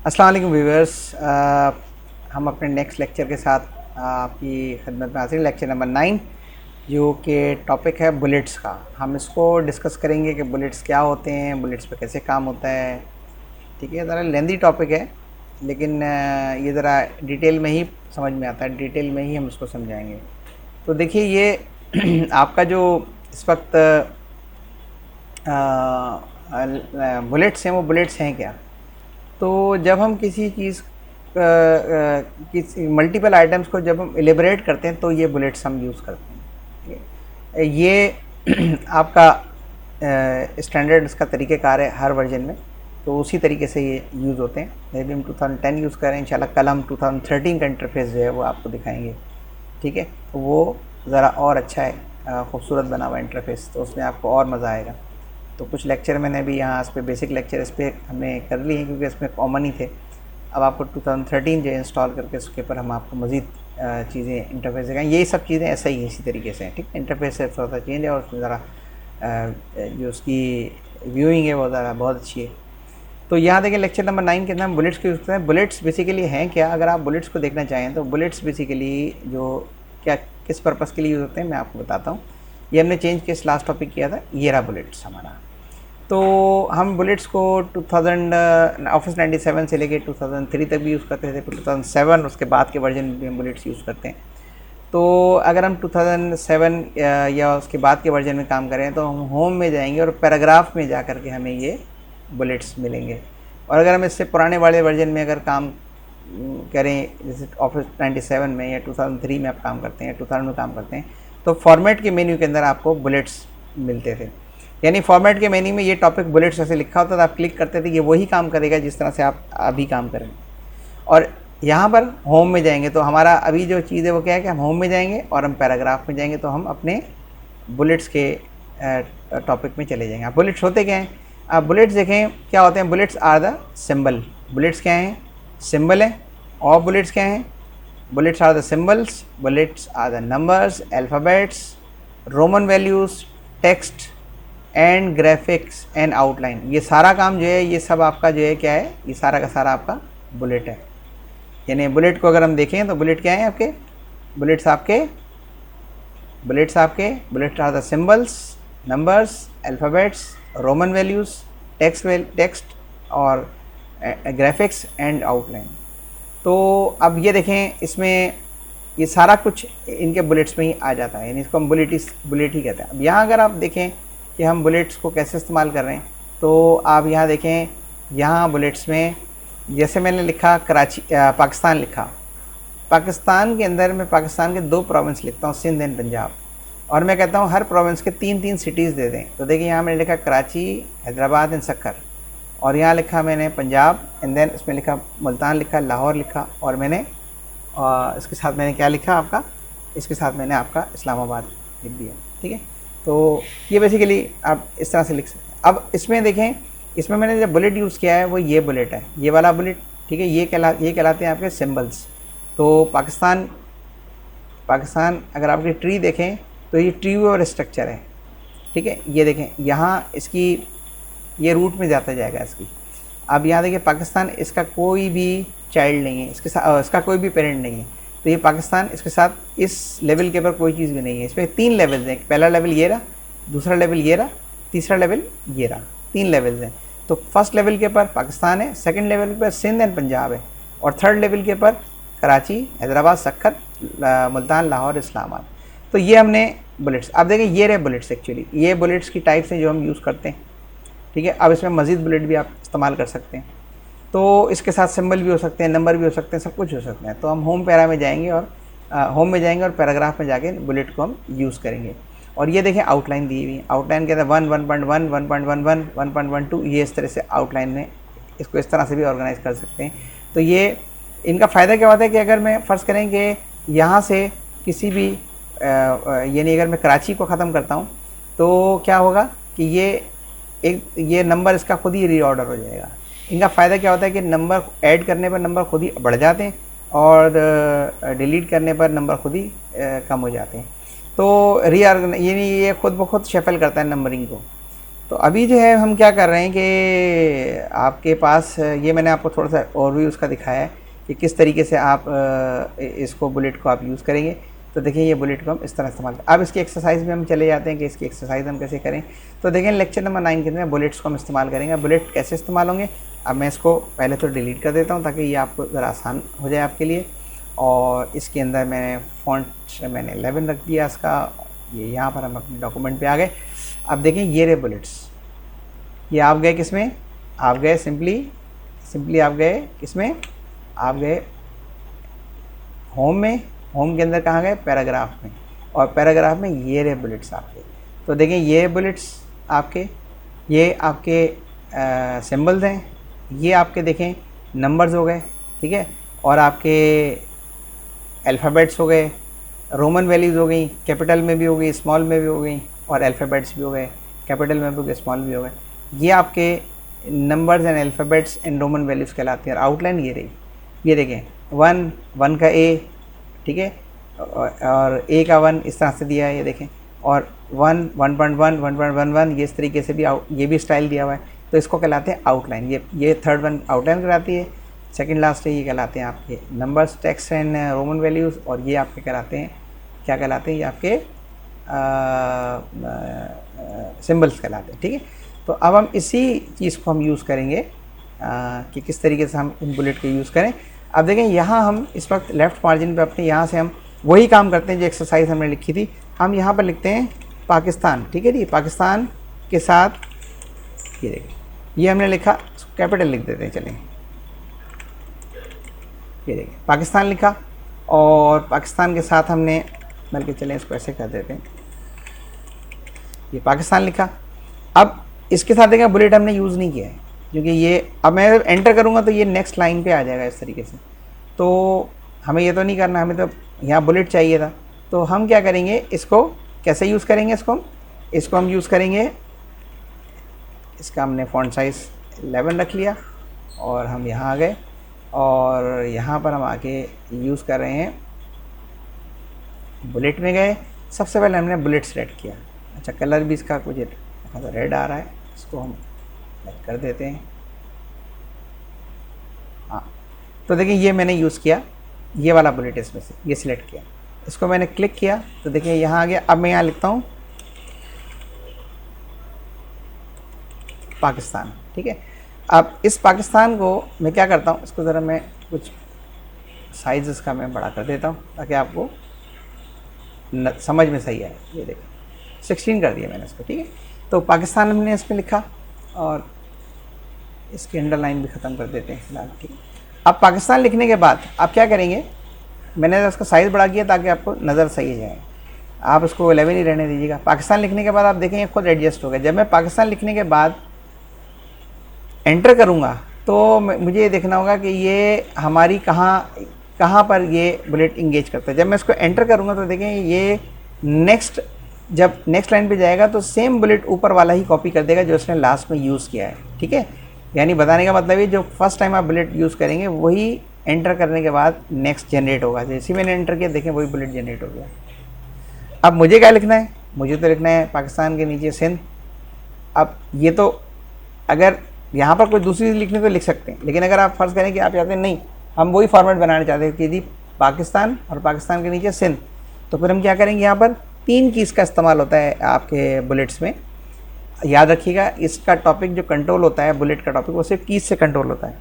अस्सलाम वालेकुम व्यूअर्स। हम अपने नेक्स्ट लेक्चर के साथ आपकी खिदमत में हाजिर। लेक्चर नंबर 9 जो कि टॉपिक है बुलेट्स का। हम इसको डिस्कस करेंगे कि बुलेट्स क्या होते हैं, बुलेट्स पे कैसे काम होता है। ठीक है, ज़रा लेंदी टॉपिक है लेकिन ये ज़रा डिटेल में ही समझ में आता है, डिटेल में ही हम इसको समझाएंगे। तो देखिए ये आपका जो इस वक्त बुलेट्स हैं, वो बुलेट्स हैं क्या? तो जब हम किसी चीज़ किसी मल्टीपल आइटम्स को जब हम एलिब्रेट करते हैं तो ये बुलेट्स हम यूज़ करते हैं। ठीक है? ये आपका स्टैंडर्ड इसका तरीक़ेकार है हर वर्जन में, तो उसी तरीके से ये यूज़ होते हैं। यदि हम 2010 यूज़ करें, इंशाल्लाह कल हम 2013 का इंटरफेस जो है वो आपको दिखाएंगे। ठीक है, तो वो ज़रा और अच्छा है, ख़ूबसूरत बना हुआ इंटरफेस, तो उसमें आपको और मज़ा आएगा। तो कुछ लेक्चर मैंने भी यहाँ इस पर बेसिक लेक्चर इस पर हमने कर लिए हैं क्योंकि इसमें कॉमन ही थे। अब आपको 2013 जो इंस्टॉल करके उसके ऊपर हम आपको मज़ीद चीज़ें इंटरफेस दिखाएँ। यही सब चीज़ें ऐसा ही इसी तरीके से हैं। ठीक है, इंटरफेस से थोड़ा सा चेंज है और उसमें ज़रा जो उसकी व्यूइंग है वो ज़रा बहुत अच्छी है। तो यहाँ देखिए लेक्चर नंबर 9 के अंदर हम बुलेट्स को यूज़ करते हैं। बुलेट्स बेसिकली हैं क्या? अगर आप बुलेट्स को देखना चाहें तो बुलेट्स बेसिकली जो क्या किस पर्पज़ के लिए यूज़ होते हैं मैं आपको बताता हूँ। ये हमने चेंज केस लास्ट टॉपिक किया था, ये रहा बुलेट्स हमारा। तो हम बुलेट्स को 2000 ऑफिस 97 से लेके 2003 तक भी यूज़ करते थे, 2007 उसके बाद के वर्जन में भी हम बुलेट्स यूज़ करते हैं। तो अगर हम 2007 या उसके बाद के वर्जन में काम करें तो हम होम में जाएंगे और पैराग्राफ में जा कर के हमें ये बुलेट्स मिलेंगे। और अगर हम इससे पुराने वाले वर्जन में अगर काम करें, जैसे ऑफिस 97 में या 2003 में आप काम करते हैं, 2000 में काम करते हैं, तो फॉर्मेट के मेन्यू के अंदर आपको बुलेट्स मिलते थे। यानी फॉर्मेट के मेन्यू में ये टॉपिक बुलेट्स ऐसे लिखा होता था, आप क्लिक करते थे, ये वही काम करेगा जिस तरह से आप अभी काम करें। और यहाँ पर होम में जाएंगे तो हमारा अभी जो चीज़ है वो क्या है कि हम होम में जाएंगे और हम पैराग्राफ में जाएंगे तो हम अपने बुलेट्स के टॉपिक में चले जाएंगे। आप बुलेट्स होते क्या हैं? आप बुलेट्स देखें क्या होते हैं। Bullets are the symbol. Bullets क्या हैं? सिंबल है। और बुलेट्स क्या हैं? Bullets are the symbols, bullets are the numbers, alphabets, roman values, text and graphics and outline. ये सारा काम जो है ये सब आपका जो है क्या है, ये सारा का सारा आपका बुलेट है। यानी बुलेट को अगर हम देखें तो बुलेट क्या है आपके? बुलेट्स आपके bullets are the symbols, numbers, alphabets, roman values, text और ग्राफिक्स एंड आउटलाइन। तो अब ये देखें, इसमें ये सारा कुछ इनके बुलेट्स में ही आ जाता है, यानी इसको हम बुलेट ही कहते हैं। अब यहाँ अगर आप देखें कि हम बुलेट्स को कैसे इस्तेमाल कर रहे हैं, तो आप यहाँ देखें, यहाँ बुलेट्स में जैसे मैंने लिखा कराची पाकिस्तान लिखा, पाकिस्तान के अंदर मैं पाकिस्तान के 2 प्रोविंस लिखता हूँ, सिंध एंड पंजाब, और मैं कहता हूँ हर प्रोविंस के 3-3 सिटीज़ दे दें। तो देखिए यहाँ मैंने लिखा कराची, हैदराबाद एंड सक्कर, और यहाँ लिखा मैंने पंजाब, एंड देन इसमें लिखा मुल्तान, लिखा लाहौर लिखा, और मैंने इसके साथ मैंने क्या लिखा आपका, इसके साथ मैंने आपका इस्लामाबाद लिख दिया। ठीक है, तो ये बेसिकली आप इस तरह से लिख सकते हैं। अब इसमें देखें, इसमें मैंने जो बुलेट यूज़ किया है वो ये बुलेट है, ये वाला बुलेट। ठीक है, ये कहलाते हैं आपके सिंबल्स। तो पाकिस्तान अगर आपकी ट्री देखें तो ये ट्री और स्ट्रक्चर है। ठीक है, ये देखें यहाँ इसकी ये रूट में जाता जाएगा इसकी। अब यहाँ देखिए पाकिस्तान, इसका कोई भी चाइल्ड नहीं है, इसका कोई भी पेरेंट नहीं है, तो ये पाकिस्तान इसके साथ इस लेवल के ऊपर कोई चीज़ भी नहीं है। इसमें 3 लेवल्स हैं, पहला लेवल ये रहा, दूसरा लेवल ये रहा, तीसरा लेवल ये रहा, 3 लेवल्स हैं। तो फर्स्ट लेवल के ऊपर पाकिस्तान है, सेकंड लेवल के ऊपर सिंध एंड पंजाब है, और थर्ड लेवल के ऊपर कराची, हैदराबाद, सक्कर, मुल्तान, लाहौर, इस्लामाबाद। तो ये हमने बुलेट्स, अब देखें ये रहे बुलेट्स। एक्चुअली ये बुलेट्स की टाइप्स हैं जो हम यूज़ करते हैं। ठीक है, अब इसमें मज़ीद बुलेट भी आप इस्तेमाल कर सकते हैं। तो इसके साथ सिंबल भी हो सकते हैं, नंबर भी हो सकते हैं, सब कुछ हो सकते हैं। तो हम होम में जाएंगे और पैराग्राफ में जाके बुलेट को हम यूज़ करेंगे। और ये देखें आउटलाइन दी हुई है, आउटलाइन के अंदर 1, 1.1, 1.11, 1.12, ये इस तरह से आउटलाइन में इसको इस तरह से भी ऑर्गेनाइज़ कर सकते हैं। तो ये इनका फ़ायदा क्या होता है कि अगर मैं फ़र्ज़ करें कि यहाँ से किसी भी यानी अगर मैं कराची को ख़त्म करता हूँ तो क्या होगा कि ये नंबर इसका खुद ही रीऑर्डर हो जाएगा। इनका फ़ायदा क्या होता है कि नंबर ऐड करने पर नंबर खुद ही बढ़ जाते हैं और डिलीट करने पर नंबर खुद ही कम हो जाते हैं। तो यानी ये खुद ब खुद शफल करता है नंबरिंग को। तो अभी जो है हम क्या कर रहे हैं कि आपके पास ये मैंने आपको थोड़ा सा ओवरव्यू उसका दिखाया है कि किस तरीके से आप इसको बुलेट को आप यूज़ करेंगे। तो देखिए ये बुलेट को हम इस तरह इस्तेमाल अब इसकी एक्सरसाइज में हम चले जाते हैं कि इसकी एक्सरसाइज हम कैसे करें। तो देखें लेक्चर नंबर 9 के अंदर बुलेट्स को हम इस्तेमाल करेंगे। बुलेट कैसे इस्तेमाल होंगे, अब मैं इसको पहले तो डिलीट कर देता हूँ ताकि ये आपको ज़रा आसान हो जाए आपके लिए। और इसके अंदर मैंने फ़ॉन्ट मैंने 11 रख दिया इसका। ये यहाँ पर हम अपने डॉक्यूमेंट पे आ गए। अब देखें ये रे बुलेट्स, ये आप गए किस में, आप गए सिंपली आप गए किस में, आप गए होम में। होम के अंदर कहाँ गए, पैराग्राफ में। और पैराग्राफ में ये रे बुलेट्स आपके। तो देखें ये बुलेट्स आपके, ये आपके सिंबल्स हैं, ये आपके देखें नंबर्स हो गए, ठीक है। और आपके अल्फ़ाबेट्स हो गए, रोमन वैल्यूज़ हो गई, कैपिटल में भी हो गई, स्मॉल में भी हो गई, और अल्फ़ाबेट्स भी हो गए, कैपिटल में भी हो गए, स्मॉल भी हो गए। ये आपके numbers and alphabets and Roman values कहलाती हैं। और आउटलाइन ये रही, ये देखें 1 का ए, ठीक है, और ए का 1 इस तरह से दिया है, ये देखें। और 1, 1.1, 1.11 ये इस तरीके से भी ये भी स्टाइल दिया हुआ है। तो इसको कहलाते हैं आउटलाइन। ये थर्ड वन आउटलाइन कहलाती है। सेकंड लास्ट है ये कहलाते हैं आपके numbers, text and Roman values. और ये आपके कहलाते हैं, क्या कहलाते हैं, ये आपके सिंबल्स कहलाते हैं, ठीक है। तो अब हम इसी चीज़ को हम यूज़ करेंगे कि किस तरीके से हम इन बुलेट को यूज़ करें। अब देखें यहाँ हम इस वक्त लेफ़्ट मार्जिन पे अपने यहाँ से हम वही काम करते हैं जो एक्सरसाइज हमने लिखी थी। हम यहाँ पर लिखते हैं पाकिस्तान, ठीक है जी। पाकिस्तान के साथ ये देखिए, ये हमने लिखा, कैपिटल लिख देते हैं, चलें, ये देखिए पाकिस्तान लिखा। और पाकिस्तान के साथ हमने, बल्कि चलें इसको ऐसे कर देते हैं, ये पाकिस्तान लिखा। अब इसके साथ देखा बुलेट हमने यूज़ नहीं किया है, क्योंकि ये अब मैं एंटर करूँगा तो ये नेक्स्ट लाइन पे आ जाएगा इस तरीके से। तो हमें ये तो नहीं करना, हमें तो यहाँ बुलेट चाहिए था। तो हम क्या करेंगे, इसको कैसे यूज़ करेंगे, इसको हम यूज़ करेंगे, इसका हमने फ़ॉन्ट साइज़ 11 रख लिया और हम यहाँ आ गए। और यहाँ पर हम आके यूज़ कर रहे हैं, बुलेट में गए। सबसे पहले हमने बुलेट सेलेक्ट किया। अच्छा, कलर भी इसका कुछ रेड आ रहा है, इसको हम कर देते हैं। हाँ, तो देखिए ये मैंने यूज़ किया, ये वाला बुलेट इसमें से ये सिलेक्ट किया, इसको मैंने क्लिक किया तो देखिए यहाँ आ गया। अब मैं यहाँ लिखता हूँ पाकिस्तान, ठीक है। अब इस पाकिस्तान को मैं क्या करता हूँ, इसको ज़रा मैं कुछ साइज़ इसका मैं बड़ा कर देता हूँ ताकि आपको समझ में सही आए। ये देखिए 16 कर दिया मैंने इसको, ठीक है। तो पाकिस्तान हमने इसमें लिखा और इसकी अंडरलाइन भी ख़त्म कर देते हैं फिलहाल, ठीक है। अब पाकिस्तान लिखने के बाद आप क्या करेंगे, मैंने इसका साइज़ बड़ा किया ताकि आपको नज़र सही जाए। आप इसको 11 ही रहने दीजिएगा। पाकिस्तान लिखने के बाद आप देखेंगे खुद एडजस्ट हो गया। जब मैं पाकिस्तान लिखने के बाद एंटर करूँगा तो मुझे ये देखना होगा कि ये हमारी कहाँ पर ये बुलेट इंगेज करता है। जब मैं इसको एंटर करूँगा तो देखें ये जब नेक्स्ट लाइन पे जाएगा तो सेम बुलेट ऊपर वाला ही कॉपी कर देगा जो उसने लास्ट में यूज़ किया है, ठीक है। यानी बताने का मतलब ये जो फर्स्ट टाइम आप बुलेट यूज़ करेंगे वही एंटर करने के बाद नेक्स्ट जनरेट होगा। जैसे ही मैंने एंटर किया देखें वही बुलेट जनरेट हो गया। अब मुझे क्या लिखना है, मुझे तो लिखना है पाकिस्तान के नीचे सिंध। अब ये तो अगर यहाँ पर कोई दूसरी चीज़ लिखनी तो लिख सकते हैं, लेकिन अगर आप फ़र्ज़ करें कि आप चाहते हैं नहीं हम वही फॉर्मेट बनाना चाहते हैं कि जी पाकिस्तान और पाकिस्तान के नीचे सिंध, तो फिर हम क्या करेंगे, यहाँ पर 3 कीज़ का इस्तेमाल होता है आपके बुलेट्स में। याद रखिएगा इसका टॉपिक जो कंट्रोल होता है, बुलेट का टॉपिक, वो सिर्फ कीज़ से कंट्रोल होता है।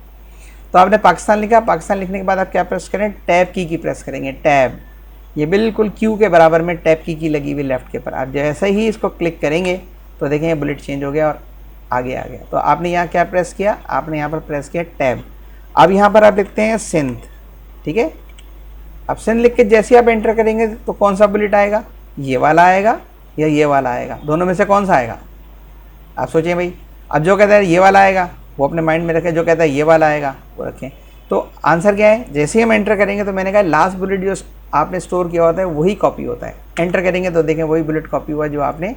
तो आपने पाकिस्तान लिखा, पाकिस्तान लिखने के बाद आप क्या प्रेस करें, टैब की प्रेस करेंगे। टैब, ये बिल्कुल क्यू के बराबर में टैब की लगी हुई लेफ़्ट के ऊपर। आप जैसे ही इसको क्लिक करेंगे तो देखेंगे बुलेट चेंज हो गया और आगे आ गया। तो आपने यहाँ क्या प्रेस किया, आपने यहाँ पर प्रेस किया टैब। अब यहाँ पर आप लिखते हैं सिंध, ठीक है। अब सिंध लिख के जैसे आप एंटर करेंगे तो कौन सा बुलेट आएगा, ये वाला आएगा या ये वाला आएगा, दोनों में से कौन सा आएगा आप सोचें भाई। अब जो कहता है ये वाला आएगा वो अपने माइंड में रखें, जो कहता है ये वाला आएगा वो रखें। तो आंसर क्या है, जैसे ही हम एंटर करेंगे तो मैंने कहा लास्ट बुलेट जो आपने स्टोर किया होता है वही कॉपी होता है। एंटर करेंगे तो देखें वही बुलेट कॉपी हुआ जो आपने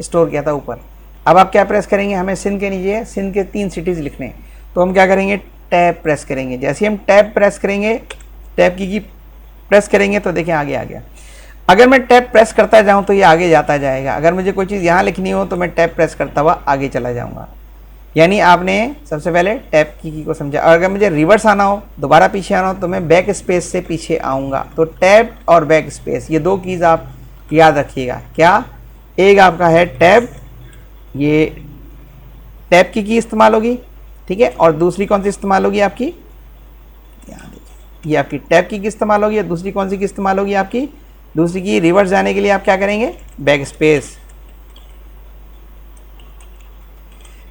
स्टोर किया था ऊपर। अब आप क्या प्रेस करेंगे, हमें सिंध के नीचे सिंध के 3 सिटीज़ लिखने हैं, तो हम क्या करेंगे, टैब प्रेस करेंगे। जैसे ही हम टैब प्रेस करेंगे, टैब की प्रेस करेंगे तो देखें आगे आ गया। अगर मैं टैब प्रेस करता जाऊं तो ये आगे जाता जाएगा। अगर मुझे कोई चीज़ यहाँ लिखनी हो तो मैं टैब प्रेस करता हुआ आगे चला जाऊंगा। यानी आपने सबसे पहले टैब की को समझा। और अगर मुझे रिवर्स आना हो, दोबारा पीछे आना हो, तो मैं बैक स्पेस से पीछे आऊँगा। तो टैब और बैक स्पेस ये दो कीज़ आप याद रखिएगा। क्या, एक आपका है टैब, ये टैब की इस्तेमाल होगी, ठीक है। और दूसरी कौन सी इस्तेमाल होगी आपकी, यहाँ देखिए, ये आपकी टैब की इस्तेमाल होगी। और दूसरी कौन सी की इस्तेमाल होगी आपकी, दूसरी की रिवर्स जाने के लिए आप क्या करेंगे, बैक स्पेस।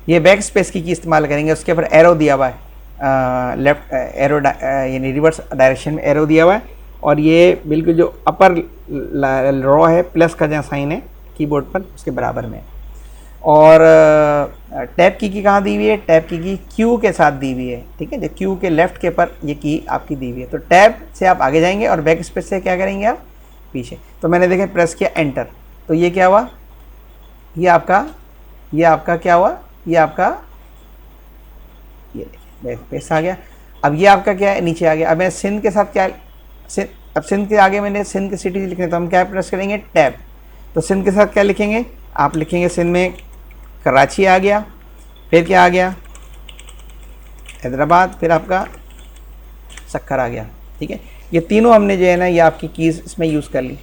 ये बैक स्पेस की इस्तेमाल करेंगे। उसके ऊपर एरो दिया हुआ है, लेफ्ट एरो यानी रिवर्स डायरेक्शन में एरो दिया हुआ है। और ये बिल्कुल जो अपर रो है, प्लस का जहाँ साइन है कीबोर्ड पर, उसके बराबर में। और टैब की कहाँ दी हुई है, टैब की क्यू के साथ दी हुई है, ठीक है। जो क्यू के लेफ्ट के पर ये की आपकी दी हुई है। तो टैब से आप आगे जाएंगे और बैक स्पेस से क्या करेंगे आप, पीछे। तो मैंने देखे प्रेस किया एंटर, तो ये क्या हुआ, ये आपका क्या हुआ, ये आपका ये देखिए बैक स्पेस आ गया। अब ये आपका क्या है, नीचे आ गया। अब मैं सिंध के साथ क्या, अब सिंध के आगे मैंने सिंध की सिटी लिखने, तो हम क्या प्रेस करेंगे, टैब। तो सिंध के साथ क्या लिखेंगे, आप लिखेंगे सिंध में कराची आ गया, फिर क्या आ गया, हैदराबाद, फिर आपका सक्खर आ गया, ठीक है। ये तीनों हमने जो है ना, ये आपकी कीज़ इसमें यूज़ कर ली।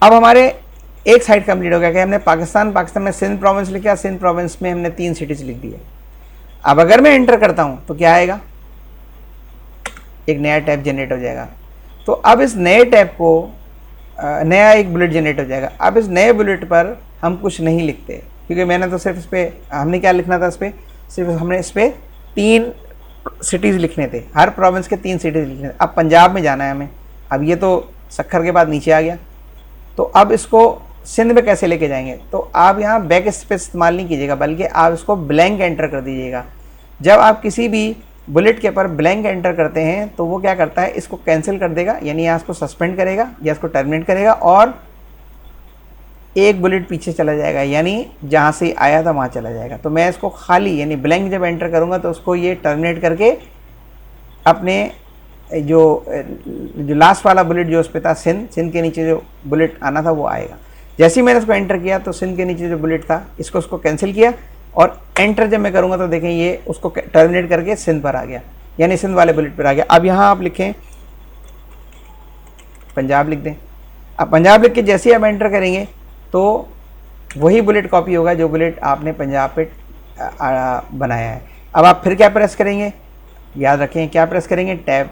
अब हमारे एक साइड कंप्लीट हो गया कि हमने पाकिस्तान में सिंध प्रोविंस लिखा, सिंध प्रोविंस में हमने 3 सिटीज़ लिख दी है। अब अगर मैं एंटर करता हूँ तो क्या आएगा, एक नया टैब जनरेट हो जाएगा। तो अब इस नए टैब को नया एक बुलेट जनरेट हो जाएगा। अब इस नए बुलेट पर हम कुछ नहीं लिखते, क्योंकि मैंने तो सिर्फ इस पर, हमने क्या लिखना था इस पर, सिर्फ हमने इस पर 3 सिटीज़ लिखने थे, हर प्रोविंस के 3 सिटीज़ लिखने थे। अब पंजाब में जाना है हमें। अब ये तो सक्खर के बाद नीचे आ गया, तो अब इसको सिंध में कैसे लेके जाएंगे। तो आप यहाँ बैक स्पेस इस्तेमाल नहीं कीजिएगा, बल्कि आप इसको ब्लैंक एंटर कर दीजिएगा। जब आप किसी भी बुलेट के ऊपर ब्लैंक एंटर करते हैं तो वो क्या करता है, इसको कैंसिल कर देगा, यानी यहाँ इसको सस्पेंड करेगा या इसको टर्मिनेट करेगा, और एक बुलेट पीछे चला जाएगा, यानी जहाँ से आया था वहाँ चला जाएगा। तो मैं इसको खाली यानी ब्लैंक जब एंटर करूँगा तो उसको ये टर्मिनेट करके अपने जो लास्ट वाला बुलेट जो उस पर था, सिंध के नीचे जो बुलेट आना था वो आएगा। जैसे ही मैंने इसको एंटर किया तो सिंध के नीचे जो बुलेट था उसको कैंसिल किया, और एंटर जब मैं करूँगा तो देखें ये उसको टर्मिनेट करके सिंध पर आ गया, यानी सिंध वाले बुलेट पर आ गया। अब यहाँ आप लिखें पंजाब लिख दें। अब पंजाब लिख के जैसे ही आप एंटर करेंगे तो वही बुलेट कॉपी होगा जो बुलेट आपने पंजाब पे बनाया है। अब आप फिर क्या प्रेस करेंगे, याद रखें क्या प्रेस करेंगे, टैब।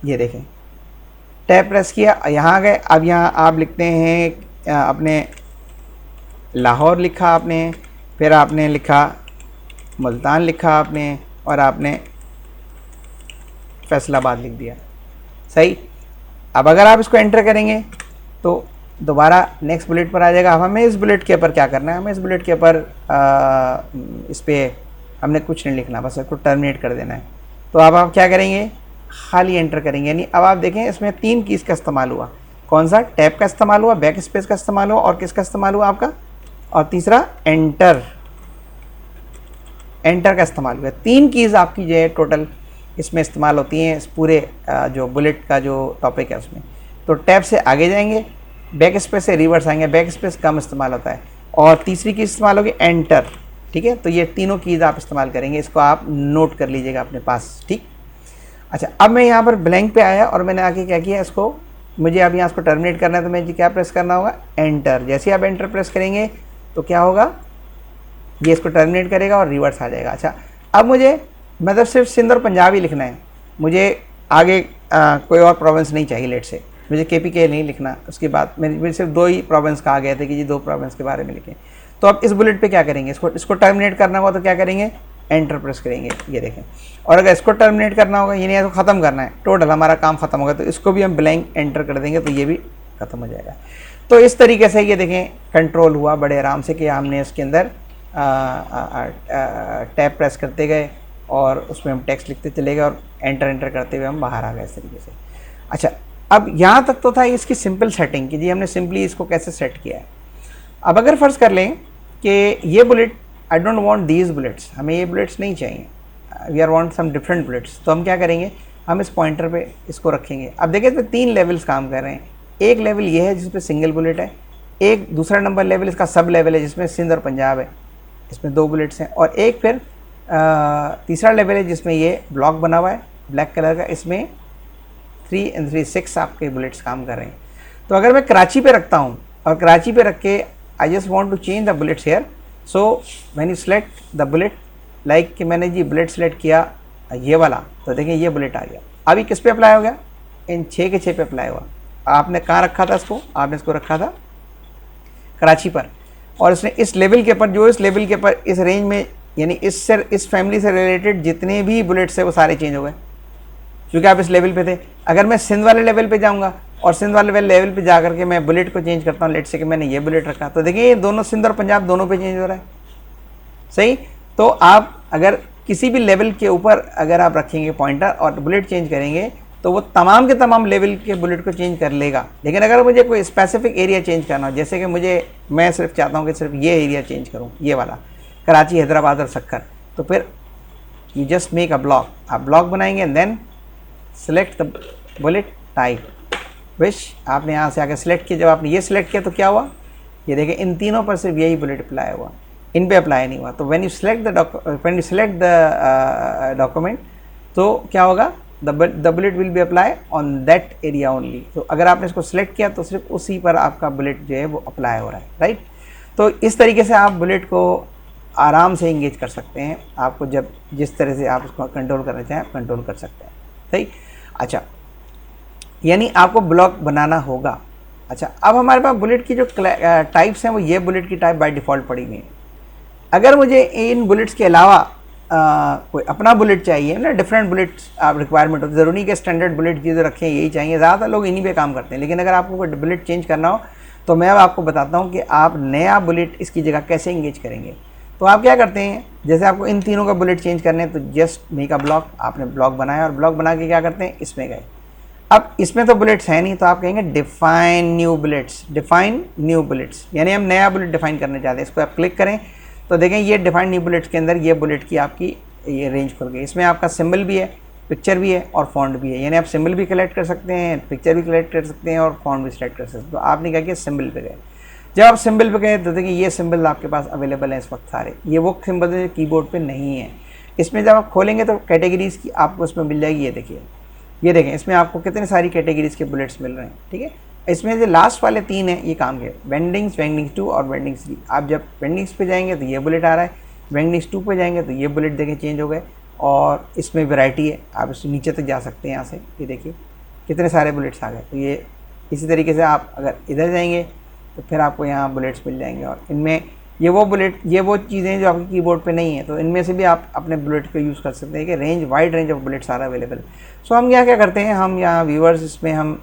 ये देखें टैब प्रेस किया, यहाँ आ गए। अब यहाँ आप लिखते हैं अपने लाहौर लिखा आपने, फिर आपने लिखा मुल्तान लिखा आपने, और आपने फैसलाबाद लिख दिया, सही। अब अगर आप इसको एंटर करेंगे तो दोबारा नेक्स्ट बुलेट पर आ जाएगा। अब हमें इस बुलेट के ऊपर क्या करना है, हमें इस बुलेट के ऊपर इस पर हमने कुछ नहीं लिखना, बस इसको टर्मिनेट कर देना है। तो अब आप क्या करेंगे, खाली एंटर करेंगे। यानी अब आप देखें इसमें 3 कीज़ का इस्तेमाल हुआ, कौन सा, टैब का इस्तेमाल हुआ, बैक स्पेस का इस्तेमाल हुआ, और किसका इस्तेमाल हुआ आपका, और तीसरा एंटर का इस्तेमाल हुआ। 3 कीज़ आपकी जो है टोटल इसमें इस्तेमाल होती हैं, इस पूरे जो बुलेट का जो टॉपिक है उसमें। तो टैब से आगे जाएंगे, बैक स्पेस से रिवर्स आएंगे, बैक स्पेस कम इस्तेमाल होता है, और तीसरी की इस्तेमाल होगी एंटर, ठीक है। तो ये तीनों कीज़ आप इस्तेमाल करेंगे, इसको आप नोट कर लीजिएगा अपने पास, ठीक। अच्छा, अब मैं यहाँ पर ब्लैंक पे आया और मैंने आके क्या किया, इसको मुझे अब यहाँ इसको टर्मिनेट करना है, तो मुझे क्या प्रेस करना होगा, एंटर। जैसे आप एंटर प्रेस करेंगे तो क्या होगा, ये इसको टर्मिनेट करेगा और रिवर्स आ जाएगा। अच्छा, अब मुझे मतलब सिर्फ सिंध और पंजाब ही लिखना है, मुझे आगे कोई और प्रोविंस नहीं चाहिए। लेट से मुझे KPK नहीं लिखना। उसके बाद मेरे सिर्फ 2 ही प्रोविंस कहा गया था कि जी 2 प्रोविंस के बारे में लिखें। तो अब इस बुलेट पे क्या करेंगे, इसको टर्मिनेट करना होगा तो क्या करेंगे, एंटर प्रेस करेंगे, ये देखें। और अगर इसको टर्मिनेट करना होगा, यानी इसको ख़त्म करना है, टोटल हमारा काम ख़त्म होगा, तो इसको भी हम ब्लैंक एंटर कर देंगे तो ये भी ख़त्म हो जाएगा। तो इस तरीके से ये देखें कंट्रोल हुआ बड़े आराम से कि हमने इसके अंदर टैब प्रेस करते गए और उसमें हम टेक्स्ट लिखते चले गए और एंटर करते हुए हम बाहर आ गए इस तरीके से। अच्छा, अब यहाँ तक तो था इसकी सिंपल सेटिंग कि जी हमने सिंपली इसको कैसे सेट किया है। अब अगर फ़र्ज़ कर लें कि ये bullet, I don't want these bullets, हमें ये बुलेट्स नहीं चाहिए, we are want some different bullets, तो हम क्या करेंगे, हम इस पॉइंटर पे इसको रखेंगे। अब देखिए तो 3 लेवल्स काम कर रहे हैं, एक लेवल ये है जिसमें सिंगल बुलेट है, एक दूसरा नंबर लेवल इसका सब लेवल है जिसमें सिंध और पंजाब है, इसमें 2 बुलेट्स हैं, और एक फिर तीसरा लेवल है जिसमें ये ब्लॉक बना हुआ है ब्लैक कलर का, इसमें 3 and 3 6 आपके बुलेट्स काम कर रहे हैं। तो अगर मैं कराची पे रखता हूँ और कराची पे रख के I just want to change the bullets here, so when you select the bullet, like कि मैंने जी बुलेट सेलेक्ट किया ये वाला, तो देखिए ये बुलेट आ गया। अभी किस पे अप्लाई हो गया? इन 6 के 6 पे अप्लाई हुआ। आपने कहाँ रखा था इसको? आपने इसको रखा था कराची पर, और इसने इस लेवल के ऊपर, जो इस लेवल के ऊपर इस रेंज में, यानी इस फैमिली से रिलेटेड जितने भी बुलेट्स है वो सारे चेंज हो गए, क्योंकि आप इस लेवल पे थे। अगर मैं सिंध वाले लेवल पे जाऊंगा और सिंध वाले लेवल पे जा करके मैं बुलेट को चेंज करता हूँ, लेट से कि मैंने ये बुलेट रखा, तो देखिए ये दोनों सिंध और पंजाब दोनों पे चेंज हो रहा है, सही। तो आप अगर किसी भी लेवल के ऊपर अगर आप रखेंगे पॉइंटर और बुलेट चेंज करेंगे तो वो तमाम के तमाम लेवल के बुलेट को चेंज कर लेगा। लेकिन अगर मुझे कोई स्पेसिफिक एरिया चेंज करना हो, जैसे कि मैं सिर्फ चाहता हूँ कि सिर्फ ये एरिया चेंज करूँ, ये वाला कराची, हैदराबाद और सक्कर, तो फिर you just make a block, आप ब्लॉक बनाएंगे and then select the bullet type which आपने यहाँ से आकर सेलेक्ट किया। जब आपने ये सिलेक्ट किया तो क्या हुआ, ये देखें इन तीनों पर सिर्फ यही बुलेट अप्लाई हुआ, इन पे अप्लाई नहीं हुआ। तो when you select the document तो क्या होगा, the bullet will be apply on that area only. तो अगर आपने इसको सिलेक्ट किया तो सिर्फ उसी पर आपका बुलेट जो है वो अप्लाई हो रहा है, राइट। तो इस तरीके से आप बुलेट को आराम से इंगेज कर सकते हैं। आपको जब जिस तरह से आप उसको कंट्रोल करना चाहें कंट्रोल कर सकते हैं, सही। अच्छा, यानी आपको ब्लॉक बनाना होगा। अच्छा, अब हमारे पास बुलेट की जो टाइप्स हैं वो ये बुलेट की टाइप बाय डिफ़ॉल्ट पड़ी हुई हैं। अगर मुझे इन बुलेट्स के अलावा कोई अपना बुलेट चाहिए ना, डिफरेंट बुलेट्स आप रिक्वायरमेंट होती है, ज़रूरी कि स्टैंडर्ड बुलेट चीज़ें रखें यही चाहिए, ज़्यादातर लोग इन्हीं पे काम करते हैं। लेकिन अगर आपको कोई बुलेट चेंज करना हो तो मैं अब आपको बताता हूँ कि आप नया बुलेट इसकी जगह कैसे इंगेज करेंगे। तो आप क्या करते हैं, जैसे आपको इन तीनों का बुलेट चेंज करने हैं तो जस्ट मेक अ ब्लॉक, आपने ब्लॉक बनाया और ब्लॉक बना के क्या करते हैं, इसमें गए। अब इसमें तो बुलेट्स है नहीं, तो आप कहेंगे define new bullets, define new bullets, यानी हम नया बुलेट डिफाइन करना चाहते हैं। इसको आप क्लिक करें तो देखें ये डिफाइन न्यू बुलेट्स के अंदर ये बुलेट की आपकी ये रेंज खुल गई। इसमें आपका सिंबल भी है, पिक्चर भी है और फॉन्ट भी है, यानी आप सिंबल भी कलेक्ट कर सकते हैं, पिक्चर भी कलेक्ट कर सकते हैं और फॉन्ट भी सिलेक्ट कर सकते हैं। तो आपने क्या किया, सिंबल पे गए। जब आप सिंबल पे गए तो देखिए ये सिंबल आपके पास अवेलेबल है इस वक्त सारे, ये वो सिंबल है जो कीबोर्ड पे नहीं है। इसमें जब आप खोलेंगे तो कैटेगरीज़ की आपको इसमें मिल जाएगी, ये देखिए, ये देखें इसमें आपको कितनी सारी कैटेगरीज़ के बुलेट्स मिल रहे हैं, ठीक है। इसमें जो लास्ट वाले 3 हैं ये काम के वेंडिंग्स, वेंडिंग्स 2 और वेंडिंग्स 3। आप जब वेंडिंग्स पे जाएंगे तो ये बुलेट आ रहा है, वेंडिंग्स 2 पे जाएंगे तो ये बुलेट देखें चेंज हो गए, और इसमें वैरायटी है, आप इससे नीचे तक जा सकते हैं। यहाँ से ये देखिए कितने सारे बुलेट्स आ गए। तो ये इसी तरीके से आप अगर इधर जाएंगे तो फिर आपको यहाँ बुलेट्स मिल जाएंगे, और इनमें ये वो चीज़ें जो आपके कीबोर्ड पे नहीं है, तो इनमें से भी आप अपने बुलेट को यूज़ कर सकते हैं कि range wide range of bullets are available. So हम यहाँ क्या करते हैं, हम यहाँ व्यूअर्स इसमें हम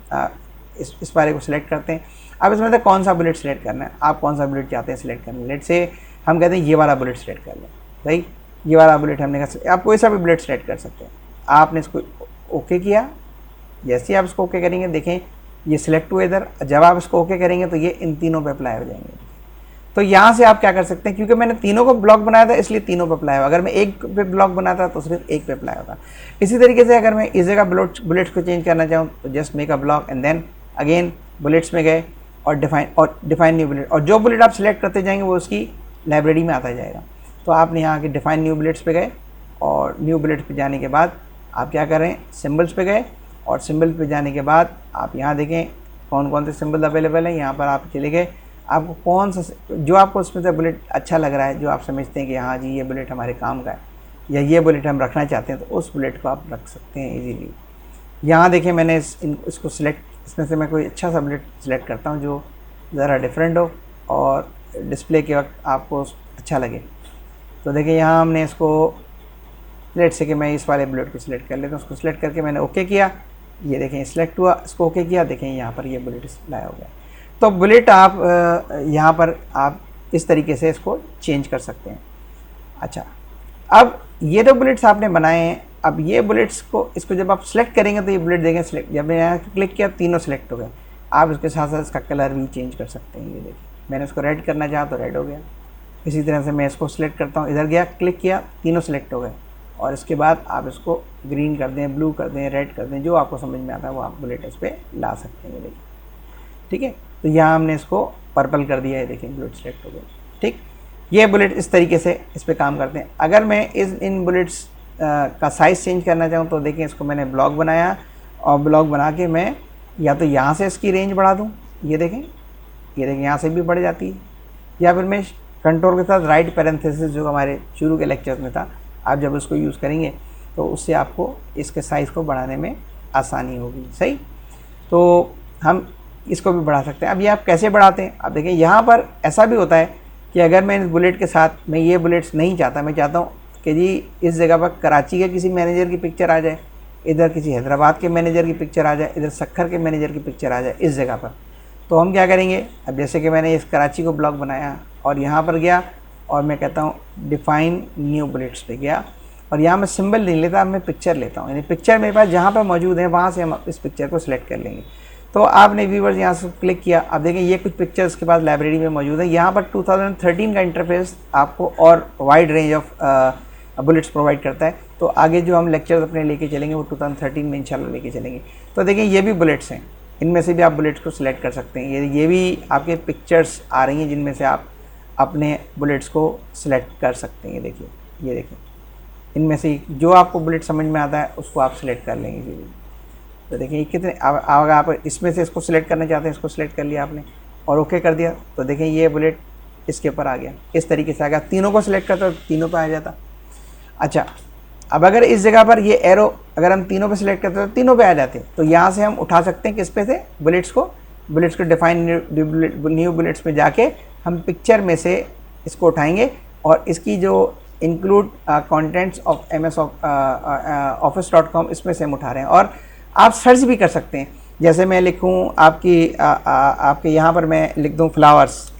इस बारे को सिलेक्ट करते हैं। अब इसमें से कौन सा बुलेट सेलेक्ट करना है, आप कौन सा बुलेट चाहते हैं सिलेक्ट करना है। लेट से हम कहते हैं ये वाला बुलेट सेलेक्ट कर लें, भाई ये वाला बुलेट हमने कहा, आप कोई सा भी बुलेट सेलेक्ट कर सकते हैं। आपने इसको ओके किया, जैसे ही आप इसको ओके करेंगे देखें ये सिलेक्ट हुए इधर। जब आप इसको ओके करेंगे तो ये इन तीनों पे अप्लाई हो जाएंगे। तो यहाँ से आप क्या कर सकते हैं, क्योंकि मैंने तीनों को ब्लॉक बनाया था इसलिए तीनों पे अप्लाई हुआ। अगर मैं एक पे ब्लॉक बनाता तो सिर्फ एक पे अप्लाई होता। इसी तरीके से अगर मैं इस जगह बुलेट्स को चेंज करना चाहूँ तो just make a block and then again bullets में गए और डिफाइन न्यू बुलेट, और जो बुलेट आप सिलेक्ट करते जाएंगे वो उसकी लाइब्रेरी में आता जाएगा। तो आपने यहाँ के डिफाइन न्यू बुलेट्स पे गए, और न्यू बुलेट्स पे जाने के बाद आप क्या कर रहे हैं, सिम्बल्स पे गए, और सिम्बल पे जाने के बाद आप यहाँ देखें कौन कौन से सिंबल अवेलेबल हैं। यहाँ पर आप चले गए, आपको कौन सा जो आपको उसमें से बुलेट अच्छा लग रहा है, जो आप समझते हैं कि हाँ जी ये बुलेट हमारे काम का है या ये बुलेट हम रखना चाहते हैं, तो उस बुलेट को आप रख सकते हैं इजीली। यहाँ देखें मैंने इसको इसमें से मैं कोई अच्छा सा बुलेट सिलेक्ट करता हूँ जो ज़रा डिफरेंट हो और डिस्प्ले के वक्त आपको अच्छा लगे। तो देखिए यहाँ हमने इसको लेट से कि मैं इस वाले बुलेट को सिलेक्ट कर लेता हूँ, उसको सिलेक्ट करके मैंने ओके किया, ये देखें सिलेक्ट हुआ, इसको ओके किया, देखें यहाँ पर ये बुलेट लाया हो गया। तो बुलेट आप यहाँ पर आप इस तरीके से इसको चेंज कर सकते हैं। अच्छा, अब ये दो बुलेट्स आपने बनाए हैं, अब ये बुलेट्स को इसको जब आप सेलेक्ट करेंगे तो ये बुलेट देखें सिलेक्ट, जब मैं यहाँ क्लिक किया तीनों सेलेक्ट हो गए। आप इसके साथ साथ इसका कलर भी चेंज कर सकते हैं। ये देखिए मैंने इसको रेड करना चाहा तो रेड हो गया। इसी तरह से मैं इसको सिलेक्ट करता हूँ, इधर गया क्लिक किया तीनों सेलेक्ट हो गए, और इसके बाद आप इसको ग्रीन कर दें, ब्लू कर दें, रेड कर दें, जो आपको समझ में आता है वो आप बुलेट इस पर ला सकते हैं। देखिए ठीक है। तो यहाँ हमने इसको पर्पल कर दिया है, देखिए बुलेट सेलेक्ट हो गया। ठीक, ये बुलेट इस तरीके से इस पर काम करते हैं। अगर मैं इन बुलेट्स का साइज़ चेंज करना चाहूँ तो देखिए इसको मैंने ब्लॉक बनाया और ब्लॉक बना के मैं या तो यहाँ से इसकी रेंज बढ़ा दूँ, ये देखें यहाँ से भी बढ़ जाती है, या फिर मैं कंट्रोल के साथ राइट पैरेंथेसिस जो हमारे शुरू के लेक्चर्स में था, आप जब उसको यूज़ करेंगे तो उससे आपको इसके साइज़ को बढ़ाने में आसानी होगी। सही, तो हम इसको भी बढ़ा सकते हैं। अब ये आप कैसे बढ़ाते हैं, आप देखें यहाँ पर ऐसा भी होता है कि अगर मैं इस बुलेट के साथ मैं ये बुलेट्स नहीं चाहता, मैं चाहता हूँ कि जी इस जगह पर कराची के किसी मैनेजर की पिक्चर आ जाए, इधर किसी हैदराबाद के मैनेजर की पिक्चर आ जाए, इधर सक्खर के मैनेजर की पिक्चर आ जाए इस जगह पर, तो हम क्या करेंगे, अब जैसे कि मैंने इस कराची को ब्लॉक बनाया और यहाँ पर गया और मैं कहता हूँ डिफ़ाइन न्यू बुलेट्स पे गया और यहाँ मैं सिंबल नहीं लेता, मैं पिक्चर लेता हूँ, यानी पिक्चर मेरे पास जहाँ पर मौजूद है वहाँ से हम इस पिक्चर को सिलेक्ट कर लेंगे। तो आपने व्यूवर्स यहाँ से क्लिक किया, अब देखें ये कुछ पिक्चर्स के पास लाइब्रेरी में मौजूद है। यहाँ पर 2013 का इंटरफेस आपको और wide range of bullets provide करता है। तो आगे जो हम लेक्चर्स अपने लेके चलेंगे वो 2013 में इंशाल्लाह लेके चलेंगे। तो देखें ये भी बुलेट्स हैं, इनमें से भी आप बुलेट्स को सिलेक्ट कर सकते हैं। ये भी आपके पिक्चर्स आ रही हैं जिनमें से आप अपने बुलेट्स को सिलेक्ट कर सकते हैं। ये देखिए इनमें से जो आपको बुलेट समझ में आता है उसको आप सिलेक्ट कर लेंगे जी। तो देखिए कितने, अगर आप इसमें से इसको सिलेक्ट करना चाहते हैं, इसको सिलेक्ट कर लिया आपने और ओके कर दिया, तो देखें ये बुलेट इसके ऊपर आ गया, इस तरीके से आ गया। तीनों को सिलेक्ट करता तो तीनों पे आ जाता। अच्छा, अब अगर इस जगह पर ये एरो अगर हम तीनों पे सिलेक्ट करते तो तीनों पे आ जाते, तो यहाँ से हम उठा सकते हैं किस पे से, बुलेट्स को डिफाइन न्यू बुलेट्स में जाके हम पिक्चर में से इसको उठाएंगे और इसकी जो इंक्लूड कंटेंट्स ऑफ ms.office.com इसमें से हम उठा रहे हैं। और आप सर्च भी कर सकते हैं, जैसे मैं लिखूं आपके यहाँ पर मैं लिख दूं फ्लावर्स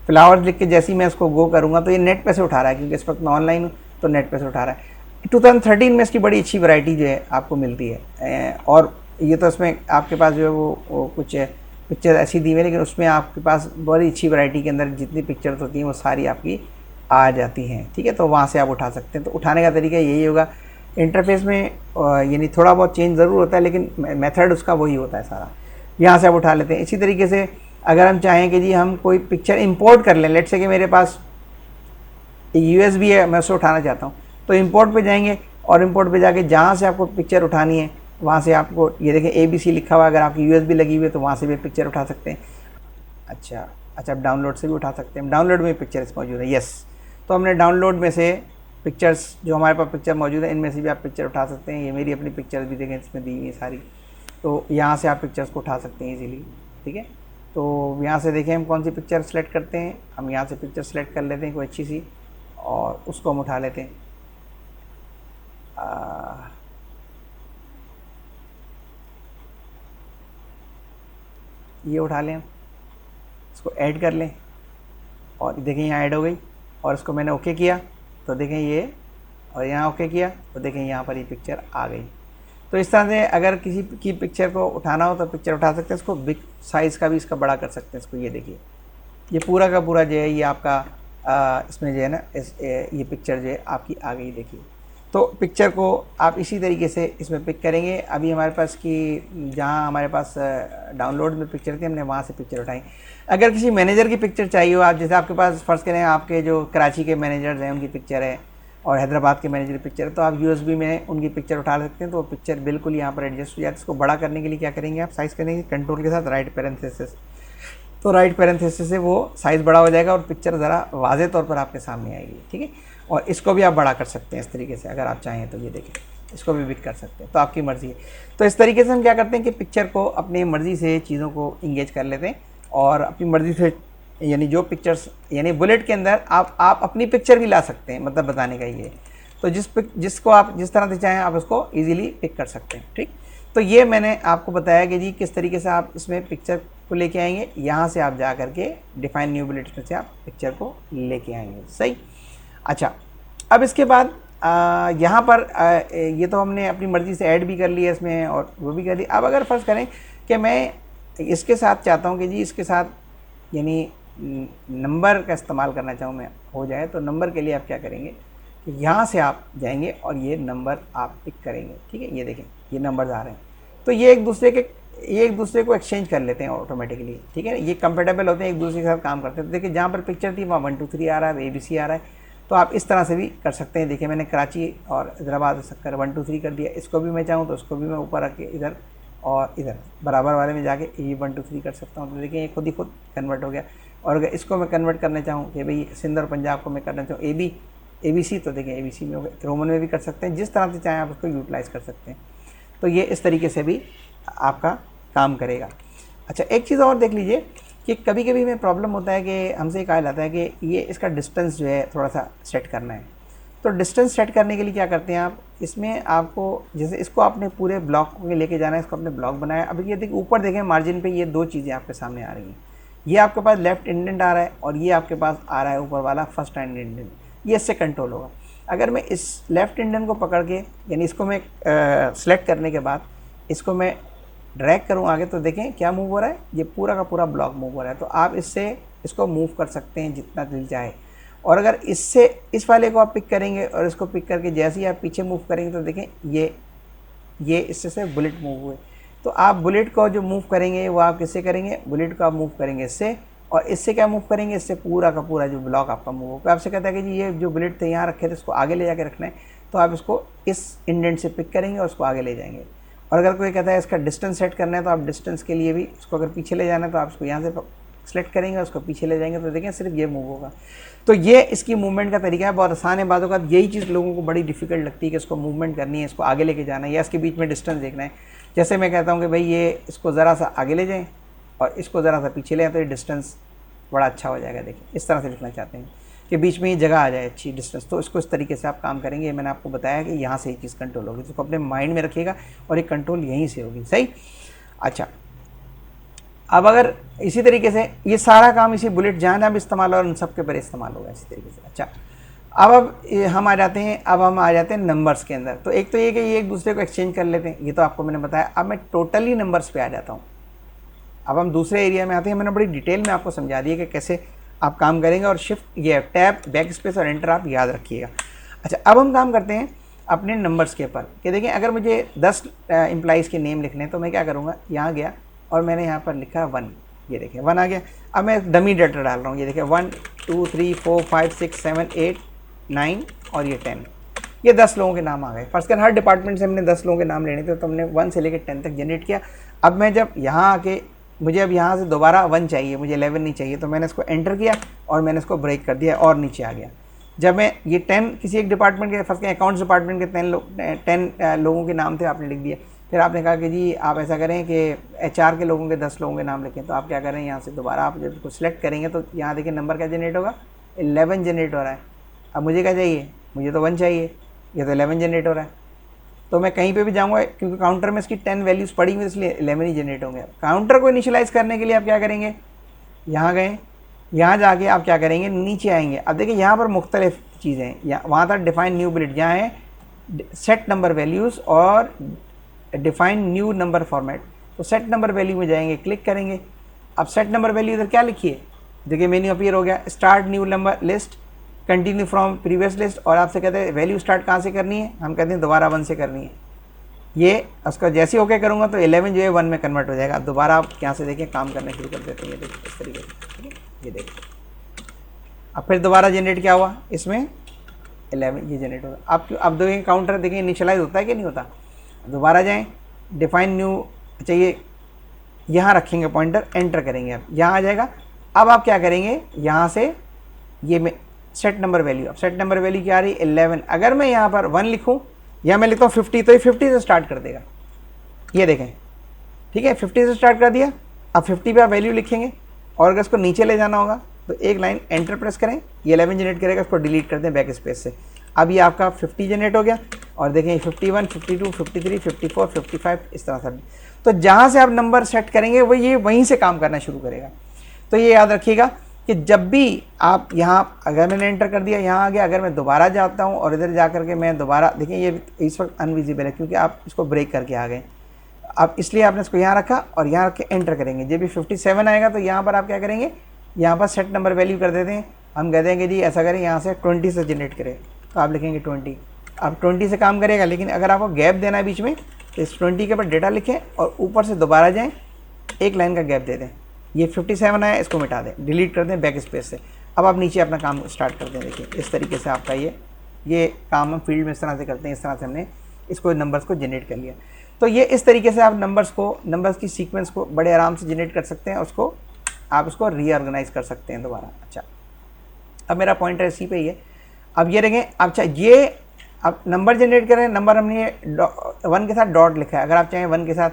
लिख के जैसे ही मैं इसको गो करूँगा तो ये नेट पे से उठा रहा है, क्योंकि इस वक्त मैं ऑनलाइन हूँ तो नेट पे से उठा रहा है। 2013 में इसकी बड़ी अच्छी वैरायटी जो है आपको मिलती है, और ये तो इसमें आपके पास जो है वो कुछ पिक्चर ऐसी दी हुई है, लेकिन उसमें आपके पास बड़ी अच्छी वैरायटी के अंदर जितनी पिक्चर्स होती हैं वो सारी आपकी आ जाती हैं। ठीक है, तो वहाँ से आप उठा सकते हैं। तो उठाने का तरीका यही होगा, इंटरफेस में यानी थोड़ा बहुत चेंज ज़रूर होता है, लेकिन मेथड उसका वही होता है सारा। यहाँ से आप उठा लेते हैं। इसी तरीके से अगर हम चाहें कि जी हम कोई पिक्चर इंपोर्ट कर लें, लेट्स से कि मेरे पास USB है, मैं उससे उठाना चाहता हूँ, तो इंपोर्ट पे जाएंगे और इंपोर्ट पे जाके जहाँ से आपको पिक्चर उठानी है वहाँ से आपको ये देखें ABC लिखा हुआ, अगर आपकी USB लगी हुई है तो वहाँ से भी पिक्चर उठा सकते हैं। अच्छा, आप डाउनलोड से भी उठा सकते हैं। डाउनलोड में पिक्चर्स मौजूद है, यस। तो हमने डाउनलोड में से पिक्चर्स जो हमारे पास पिक्चर मौजूद है इनमें से भी आप पिक्चर उठा सकते हैं। ये मेरी अपनी पिक्चर्स भी देखें इसमें दी हुई है सारी, तो यहाँ से आप पिक्चर्स को उठा सकते हैं ईजीली। ठीक है, तो यहाँ से देखें हम कौन सी पिक्चर सेलेक्ट करते हैं, हम यहाँ से पिक्चर सेलेक्ट कर लेते हैं कोई अच्छी सी और उसको हम उठा लेते हैं। ये उठा लें, इसको ऐड कर लें और देखें यहाँ ऐड हो गई, और इसको मैंने ओके किया तो देखें ये, और यहाँ ओके किया तो देखें यहाँ पर ये पिक्चर आ गई। तो इस तरह से अगर किसी की पिक्चर को उठाना हो तो पिक्चर उठा सकते हैं। इसको बिग साइज़ का भी इसका बड़ा कर सकते हैं। इसको ये देखिए, ये पूरा का पूरा जो है ये आपका इसमें जो है ना ये पिक्चर जो है आपकी आ गई। देखिए, तो पिक्चर को आप इसी तरीके से इसमें पिक करेंगे। अभी हमारे पास की जहाँ हमारे पास डाउनलोड में पिक्चर थी हमने वहाँ से पिक्चर उठाई। अगर किसी मैनेजर की पिक्चर चाहिए हो, आप जैसे आपके पास फ़र्ज़ करें आपके जो कराची के मैनेजर्स हैं उनकी पिक्चर है और हैदराबाद के मैनेजर की पिक्चर है, तो आप USB में उनकी पिक्चर उठा सकते हैं। तो वो पिक्चर बिल्कुल यहाँ पर एडजस्ट हो जाती है। इसको बड़ा करने के लिए क्या करेंगे, आप साइज़ करेंगे कंट्रोल के साथ राइट पैरेंथेसिस, तो राइट पैरेंथेसिस से वो साइज़ बड़ा हो जाएगा और पिक्चर ज़रा वाज़े तौर पर आपके सामने आएगी। ठीक है, और इसको भी आप बड़ा कर सकते हैं इस तरीके से अगर आप चाहें तो। ये देखें, इसको भी बिग कर सकते हैं, तो आपकी मर्ज़ी है। तो इस तरीके से हम क्या करते हैं कि पिक्चर को अपनी मर्ज़ी से चीज़ों को इंगेज कर लेते हैं और अपनी मर्ज़ी से, यानी जो पिक्चर्स यानी बुलेट के अंदर आप अपनी पिक्चर भी ला सकते हैं, मतलब बताने का ये। तो जिसको आप जिस तरह से चाहें आप उसको ईज़िली पिक कर सकते हैं। ठीक, तो ये मैंने आपको बताया कि जी किस तरीके से आप इसमें पिक्चर को लेके आएंगे। यहाँ से आप जा करके डिफाइन न्यू बुलेट्स में से आप पिक्चर को लेके आएंगे। सही, अच्छा, अब इसके बाद यहाँ पर ये तो हमने अपनी मर्ज़ी से ऐड भी कर लिया इसमें और वो भी कर ली। अब अगर फ़र्ज़ करें कि मैं इसके साथ चाहता हूँ कि जी इसके साथ यानी नंबर का इस्तेमाल करना चाहूँ मैं, हो जाए, तो नंबर के लिए आप क्या करेंगे कि यहाँ से आप जाएंगे और ये नंबर आप पिक करेंगे। ठीक है, ये देखें ये नंबर्स आ रहे हैं, तो ये एक दूसरे के ये एक दूसरे को एक्सचेंज कर लेते हैं ऑटोमेटिकली, ठीक है, ये कंपेटेबल होते हैं, एक दूसरे के साथ काम करते हैं। तो देखिए जहाँ पर पिक्चर थी वहाँ 1 2 3 आ रहा है, ABC आ रहा है, तो आप इस तरह से भी कर सकते हैं। देखिए मैंने कराची और हैदराबाद कर 1 2 3 कर दिया, इसको भी मैं चाहूँ तो उसको भी मैं ऊपर रख के इधर और इधर बराबर वाले में जाके ये 1 2 3 कर सकता हूँ। तो देखिए ये खुद ही खुद कन्वर्ट हो गया। और अगर इसको मैं कन्वर्ट करना चाहूँ कि भाई सिंध और पंजाब को मैं करना चाहूँ ABC, तो देखिए ABC में हो गया, रोमन में भी कर सकते हैं, जिस तरह से चाहें आप उसको यूटिलाइज़ कर सकते हैं। तो ये इस तरीके से भी आपका काम करेगा। अच्छा, एक चीज़ और देख लीजिए कि कभी कभी में प्रॉब्लम होता है कि हमसे कहा जाता है कि ये इसका डिस्टेंस जो है थोड़ा सा सेट करना है। तो डिस्टेंस सेट करने के लिए क्या करते हैं आप, इसमें आपको जैसे इसको आपने पूरे ब्लॉक में लेके जाना है, इसको आपने ब्लॉक बनाया। अब ये देखिए ऊपर देखें मार्जिन पे ये दो चीज़ें आपके सामने आ रही हैं, ये आपके पास लेफ्ट इंडेंट आ रहा है और ये आपके पास आ रहा है ऊपर वाला फर्स्ट हैंड इंडेंट, ये इससे कंट्रोल होगा। अगर मैं इस लेफ़्ट इंडेंट को पकड़ के, यानी इसको मैं सेलेक्ट करने के बाद इसको मैं ड्रैग करूँ आगे, तो देखें क्या मूव हो रहा है, ये पूरा का पूरा ब्लॉक मूव हो रहा है। तो आप इससे इसको मूव कर सकते हैं जितना दिल चाहे। और अगर इससे इस वाले को आप पिक करेंगे और इसको पिक करके जैसे ही आप पीछे मूव करेंगे तो देखें ये इससे से बुलेट मूव हुए। तो आप बुलेट को जो मूव करेंगे वो आप किससे करेंगे, बुलेट को आप मूव करेंगे इससे, और इससे क्या मूव करेंगे, इससे पूरा का पूरा जो ब्लॉक आपका मूव होगा। आपसे कहता है कि जी ये जो बुलेट थे यहाँ रखे थे इसको आगे ले जाके रखना है, तो आप इसको इस इंडेंट से पिक करेंगे और उसको आगे ले जाएंगे। और अगर कोई कहता है इसका डिस्टेंस सेट करना है तो आप डिस्टेंस के लिए भी इसको अगर पीछे ले जाना है तो आप इसको यहाँ से सेलेक्ट करेंगे और उसको पीछे ले जाएंगे, तो देखें सिर्फ ये मूव होगा। तो ये इसकी मूवमेंट का तरीका है, बहुत आसान है। बातों का यही चीज़ लोगों को बड़ी डिफिकल्ट लगती है कि इसको मूवमेंट करनी है, इसको आगे लेके जाना है या इसके बीच में डिस्टेंस देखना है। जैसे मैं कहता हूँ कि भाई ये इसको ज़रा सा आगे ले जाएँ और इसको ज़रा सा पीछे ले आए, तो ये डिस्टेंस बड़ा अच्छा हो जाएगा। देखिए इस तरह से लिखना चाहते हैं कि बीच में ये जगह आ जाए अच्छी डिस्टेंस, तो इसको इस तरीके से आप काम करेंगे। मैंने आपको बताया कि यहाँ से ये चीज़ कंट्रोल होगी, इसको अपने माइंड में रखिएगा और ये कंट्रोल यहीं से होगी। सही। अच्छा, अब अगर इसी तरीके से ये सारा काम इसी बुलेट जहाँ जहाँ भी इस्तेमाल और उन सब के पर इस्तेमाल होगा इसी तरीके से। अच्छा, अब हम आ जाते हैं नंबर्स के अंदर। तो एक तो ये कि ये एक दूसरे को एक्सचेंज कर लेते हैं, ये तो आपको मैंने बताया। अब मैं टोटली नंबर्स पे आ जाता हूँ। अब हम दूसरे एरिया में आते हैं। मैंने बड़ी डिटेल में आपको समझा दिया कि कैसे आप काम करेंगे, और शिफ्ट ये टैब बैक स्पेस और एंटर आप याद रखिएगा। अच्छा, अब हम काम करते हैं अपने नंबर्स के ऊपर कि देखिए अगर मुझे 10 एम्प्लॉइज़ के नेम लिखने हैं तो मैं क्या करूँगा, यहाँ गया और मैंने यहाँ पर लिखा 1, ये देखिए 1 आ गया। अब मैं डमी डाटा डाल रहा हूँ, ये देखिए 1 2 3 4 5 6 7 8 9 और ये 10, ये 10 लोगों के नाम आ गए। फर्स्ट कर हर डिपार्टमेंट से हमने 10 लोगों के नाम लेने थे, तो हमने 1 से लेकर 10 तक जनरेट किया। अब मैं जब यहाँ आके मुझे अब यहाँ से दोबारा 1 चाहिए, मुझे 11 नहीं चाहिए, तो मैंने इसको एंटर किया और मैंने इसको ब्रेक कर दिया और नीचे आ गया। जब मैं ये 10 किसी एक डिपार्टमेंट के, फर्स्ट के अकाउंट्स डिपार्टमेंट के 10 लोगों के नाम थे, आपने लिख दिए। फिर आपने कहा कि जी आप ऐसा करें कि HR के लोगों के 10 लोगों के नाम लिखें। तो आप क्या करें, यहाँ से दोबारा आप जब इसको सिलेक्ट करेंगे तो यहाँ देखिए नंबर क्या जनरेट होगा, 11 जनरेट हो रहा है। अब मुझे क्या चाहिए, मुझे तो 1 चाहिए, ये तो 11 जनरेट हो रहा है। तो मैं कहीं पे भी जाऊँगा, क्योंकि काउंटर में इसकी 10 वैल्यूज़ पड़ी हुई, इसलिए 11 ही जनरेट होंगे। काउंटर को इनिशियलाइज़ करने के लिए आप क्या करेंगे, यहाँ गए, यहाँ जाके आप क्या करेंगे, नीचे आएंगे। अब देखिए यहाँ पर मुख्तलिफ चीज़ें हैं, यहाँ वहाँ था डिफाइन न्यू बुलेट, यहाँ है सेट नंबर वैल्यूज़ और डिफाइन न्यू नंबर फॉर्मेट। तो सेट नंबर वैल्यू में जाएंगे, क्लिक करेंगे। अब सेट नंबर वैल्यू इधर क्या लिखिए, देखिए मेन्यू अपीयर हो गया, start new number list, continue from previous list. और आपसे कहते हैं वैल्यू स्टार्ट कहाँ से करनी है, हम कहते हैं दोबारा 1 से करनी है। ये उसका जैसे ओके करूँगा तो 11 जो है 1 में कन्वर्ट हो जाएगा। अब दोबारा आप यहाँ से देखिए काम करना शुरू कर देते हैं, ये देखिए इस तरीके से, ठीक है, ये देखिए। अब फिर दोबारा जनरेट क्या हुआ, इसमें 11 ये जनरेट होगा। अब देखेंगे काउंटर देखिए इनिशियलाइज होता है कि नहीं होता। दोबारा जाएँ, डिफाइन न्यू चाहिए, यहाँ रखेंगे पॉइंटर, एंटर करेंगे, अब यहाँ आ जाएगा। अब आप क्या करेंगे, यहाँ से ये में सेट नंबर वैल्यू, अब सेट नंबर वैल्यू क्या आ रही है, 11। अगर मैं यहाँ पर 1 लिखूँ या मैं लिखता हूँ 50, तो ये 50 से स्टार्ट कर देगा, ये देखें, ठीक है, 50 से स्टार्ट कर दिया। अब 50 पे आप वैल्यू लिखेंगे और अगर इसको नीचे ले जाना होगा तो एक लाइन एंटर प्रेस करें, ये 11 जनरेट करेगा, इसको डिलीट कर दें बैक स्पेस से। अब ये आपका 50 जनरेट हो गया और देखें 51, 52, 53, 54, 55 इस तरह से। तो जहाँ से आप नंबर सेट करेंगे वो ये वहीं से काम करना शुरू करेगा। तो ये याद रखिएगा कि जब भी आप यहाँ, अगर मैंने एंटर कर दिया यहाँ आ गया, अगर मैं दोबारा जाता हूँ और इधर जा करके मैं दोबारा, देखिए ये इस वक्त अनविजिबल है क्योंकि आप इसको ब्रेक करके आ गए। अब इसलिए आपने इसको यहाँ रखा और यहाँ रख के एंटर करेंगे। जब भी 57 आएगा तो यहाँ पर आप क्या करेंगे, यहाँ पर सेट नंबर वैल्यू कर देते हैं। हम कहते हैं कि जी ऐसा करें, यहाँ से 20 से जनरेट करें, तो आप लिखेंगे 20। अब 20 से काम करेगा, लेकिन अगर आपको गैप देना है बीच में तो इस 20 के ऊपर डेटा लिखें और ऊपर से दोबारा जाएं, एक लाइन का गैप दे दें। ये 57 आया, इसको मिटा दें, डिलीट कर दें बैक स्पेस से। अब आप नीचे अपना काम स्टार्ट कर दें। देखिए इस तरीके से आपका ये काम हम फील्ड में इस तरह से करते हैं। इस तरह से हमने इसको नंबर्स को जनरेट कर लिया। तो ये इस तरीके से आप नंबर्स की सीक्वेंस को बड़े आराम से जनरेट कर सकते हैं। उसको आप उसको रीऑर्गेनाइज कर सकते हैं दोबारा। अच्छा, अब मेरा पॉइंटर इसी पे ही है। अब ये देखें, अच्छा ये अब नंबर जनरेट करें, नंबर हमने 1 के साथ डॉट लिखा है। अगर आप चाहें 1 के साथ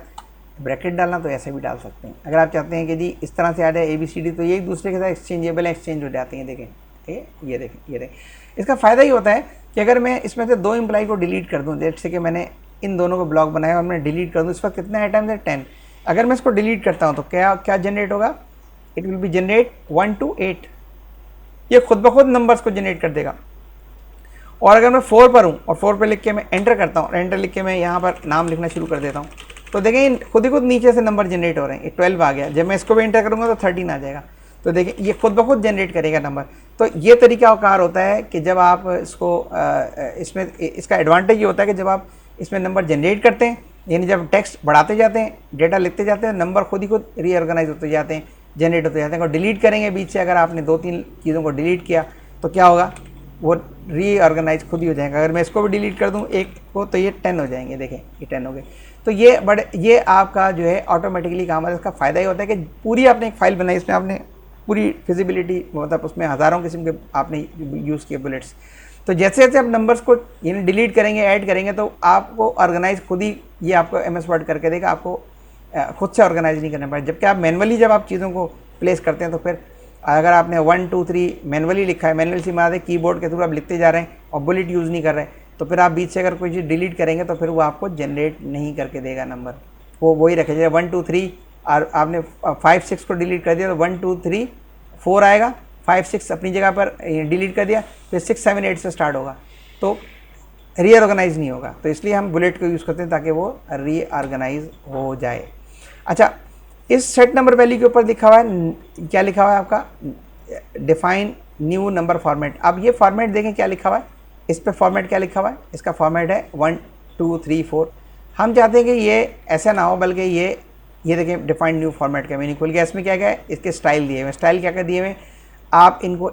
ब्रैकेट डालना तो ऐसे भी डाल सकते हैं। अगर आप चाहते हैं कि जी इस तरह से आ जाए ABCD, तो ये एक दूसरे के साथ एक्सचेंजेबल एक्सचेंज हो जाती हैं। देखें ठीक है, ये देखें। इसका फ़ायदा ये होता है कि अगर मैं इसमें से 2 एम्प्लॉय को डिलीट कर दूँ, जैसे कि मैंने इन दोनों को ब्लॉक बनाया और मैं डिलीट कर दूँ, इस वक्त कितने आइटम्स है 10। अगर मैं इसको डिलीट करता हूँ तो क्या जनरेट होगा? It will be generate 1 to 8। ये खुद ब खुद नंबर्स को जनरेट कर देगा। और अगर मैं 4 पर हूँ और 4 पर लिख के मैं एंटर करता हूँ, एंटर लिख के मैं यहाँ पर नाम लिखना शुरू कर देता हूँ, तो देखें खुद ही खुद नीचे से नंबर जनरेट हो रहे हैं। ये 12 आ गया। जब मैं इसको भी एंटर करूँगा तो 13 आ जाएगा। तो देखें ये खुद ब खुद जनरेट करेगा नंबर। तो ये तरीका कार होता है कि जब आप इसको इसमें इसका एडवांटेज ये होता है कि जब आप इसमें नंबर जनरेट करते हैं, यानी जब टेक्स्ट बढ़ाते जाते हैं, डेटा लिखते जाते हैं, नंबर खुद ही खुद रीऑर्गेनाइज होते जाते हैं, जनरेट होते जाते हैं। और डिलीट करेंगे बीच से, अगर आपने 2-3 चीज़ों को डिलीट किया तो क्या होगा? वो रीऑर्गेनाइज खुद ही हो जाएगा। अगर मैं इसको भी डिलीट कर दूं एक को, तो ये 10 हो जाएंगे। देखें ये 10 हो गए। तो ये आपका जो है ऑटोमेटिकली काम है। इसका फ़ायदा ये होता है कि पूरी आपने एक फ़ाइल बनाई, इसमें आपने पूरी फिजिबिलिटी, मतलब उसमें हज़ारों किस्म के आपने यूज़ किए बुलेट्स। तो जैसे जैसे आप नंबर्स को यानी डिलीट करेंगे, ऐड करेंगे, तो आपको ऑर्गेनाइज खुद ही ये आपको MS वर्ड करके देगा। आपको खुद से ऑर्गेनाइज नहीं करना पड़ेगा। जबकि आप मैनुअली जब आप चीज़ों को प्लेस करते हैं, तो फिर अगर आपने 1 2 3 मैनुअली लिखा है, मैनुअल से मार कीबोर्ड के थ्रू आप लिखते जा रहे हैं और बुलेट यूज़ नहीं कर रहे हैं, तो फिर आप बीच से अगर कोई चीज़ डिलीट करेंगे तो फिर वो आपको जनरेट नहीं करके देगा नंबर। वो वही रखेगा 1 2 3, और आपने 5 6 को डिलीट कर दिया तो 1 2 3 4 आएगा, 5 6 अपनी जगह पर डिलीट कर दिया, फिर 6 7 8 से स्टार्ट होगा, तो रीऑर्गेनाइज नहीं होगा। तो इसलिए हम बुलेट को यूज़ करते हैं ताकि वो रीऑर्गेनाइज हो जाए। अच्छा, इस सेट नंबर वैल्यू के ऊपर लिखा हुआ है, क्या लिखा हुआ है आपका? Define new number format. अब ये फॉर्मेट देखें क्या लिखा हुआ है। इस पे फॉर्मेट क्या लिखा हुआ है? इसका फॉर्मेट है 1 2 3 4। हम चाहते हैं कि ये ऐसा ना हो, बल्कि ये देखें डिफाइन न्यू फॉर्मेट का मीनिंग खुल गया। इसमें क्या क्या है? इसके स्टाइल दिए हुए। स्टाइल क्या क्या दिए हुए? आप इनको